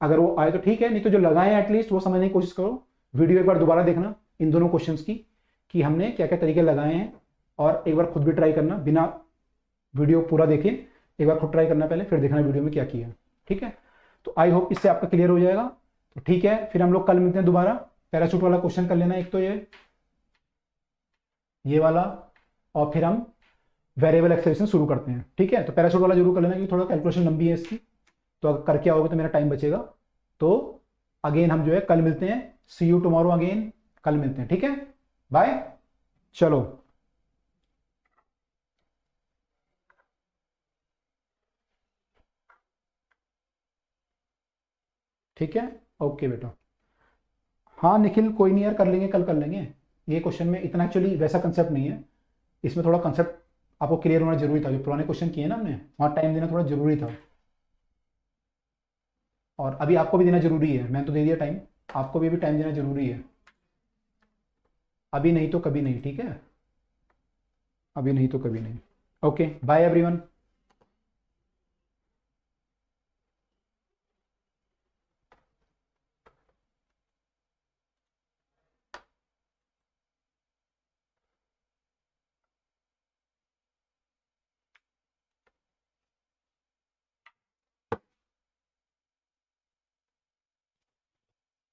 अगर वो आए तो ठीक है, नहीं तो जो लगाए हैं एटलीस्ट वो समझने की कोशिश करो। वीडियो एक बार दोबारा देखना इन दोनों क्वेश्चंस की, कि हमने क्या क्या तरीके लगाए हैं, और एक बार खुद भी ट्राई करना, बिना वीडियो पूरा देखे एक बार खुद ट्राई करना पहले, फिर देखना वीडियो में क्या किया। ठीक है, तो आई होप इससे आपका क्लियर हो जाएगा। तो ठीक है, फिर हम लोग कल मिलते हैं दोबारा। पैराशूट वाला क्वेश्चन कर लेना एक तो ये वाला, और फिर हम वेरिएबल एक्सेलेरेशन शुरू करते हैं। ठीक है, तो पैराशूट वाला जरूर कर लेना, क्योंकि थोड़ा कैलकुलेशन लंबी है इसकी, तो अगर करके आओगे तो मेरा टाइम बचेगा। तो अगेन हम जो है कल मिलते हैं, सी यू टुमारो अगेन, कल मिलते हैं। ठीक है, बाय, चलो। ठीक है, ओके बेटा। हाँ निखिल, कोई नहीं यार, कर लेंगे, कल कर लेंगे। ये क्वेश्चन में इतना एक्चुअली वैसा कंसेप्ट नहीं है, इसमें थोड़ा कंसेप्ट आपको क्लियर होना जरूरी था। जो पुराने क्वेश्चन किए ना हमने, वहाँ टाइम देना थोड़ा जरूरी था, और अभी आपको भी देना जरूरी है। मैंने तो दे दिया टाइम, आपको भी अभी टाइम देना जरूरी है। अभी नहीं तो कभी नहीं, ठीक है, अभी नहीं तो कभी नहीं। Okay, bye everyone.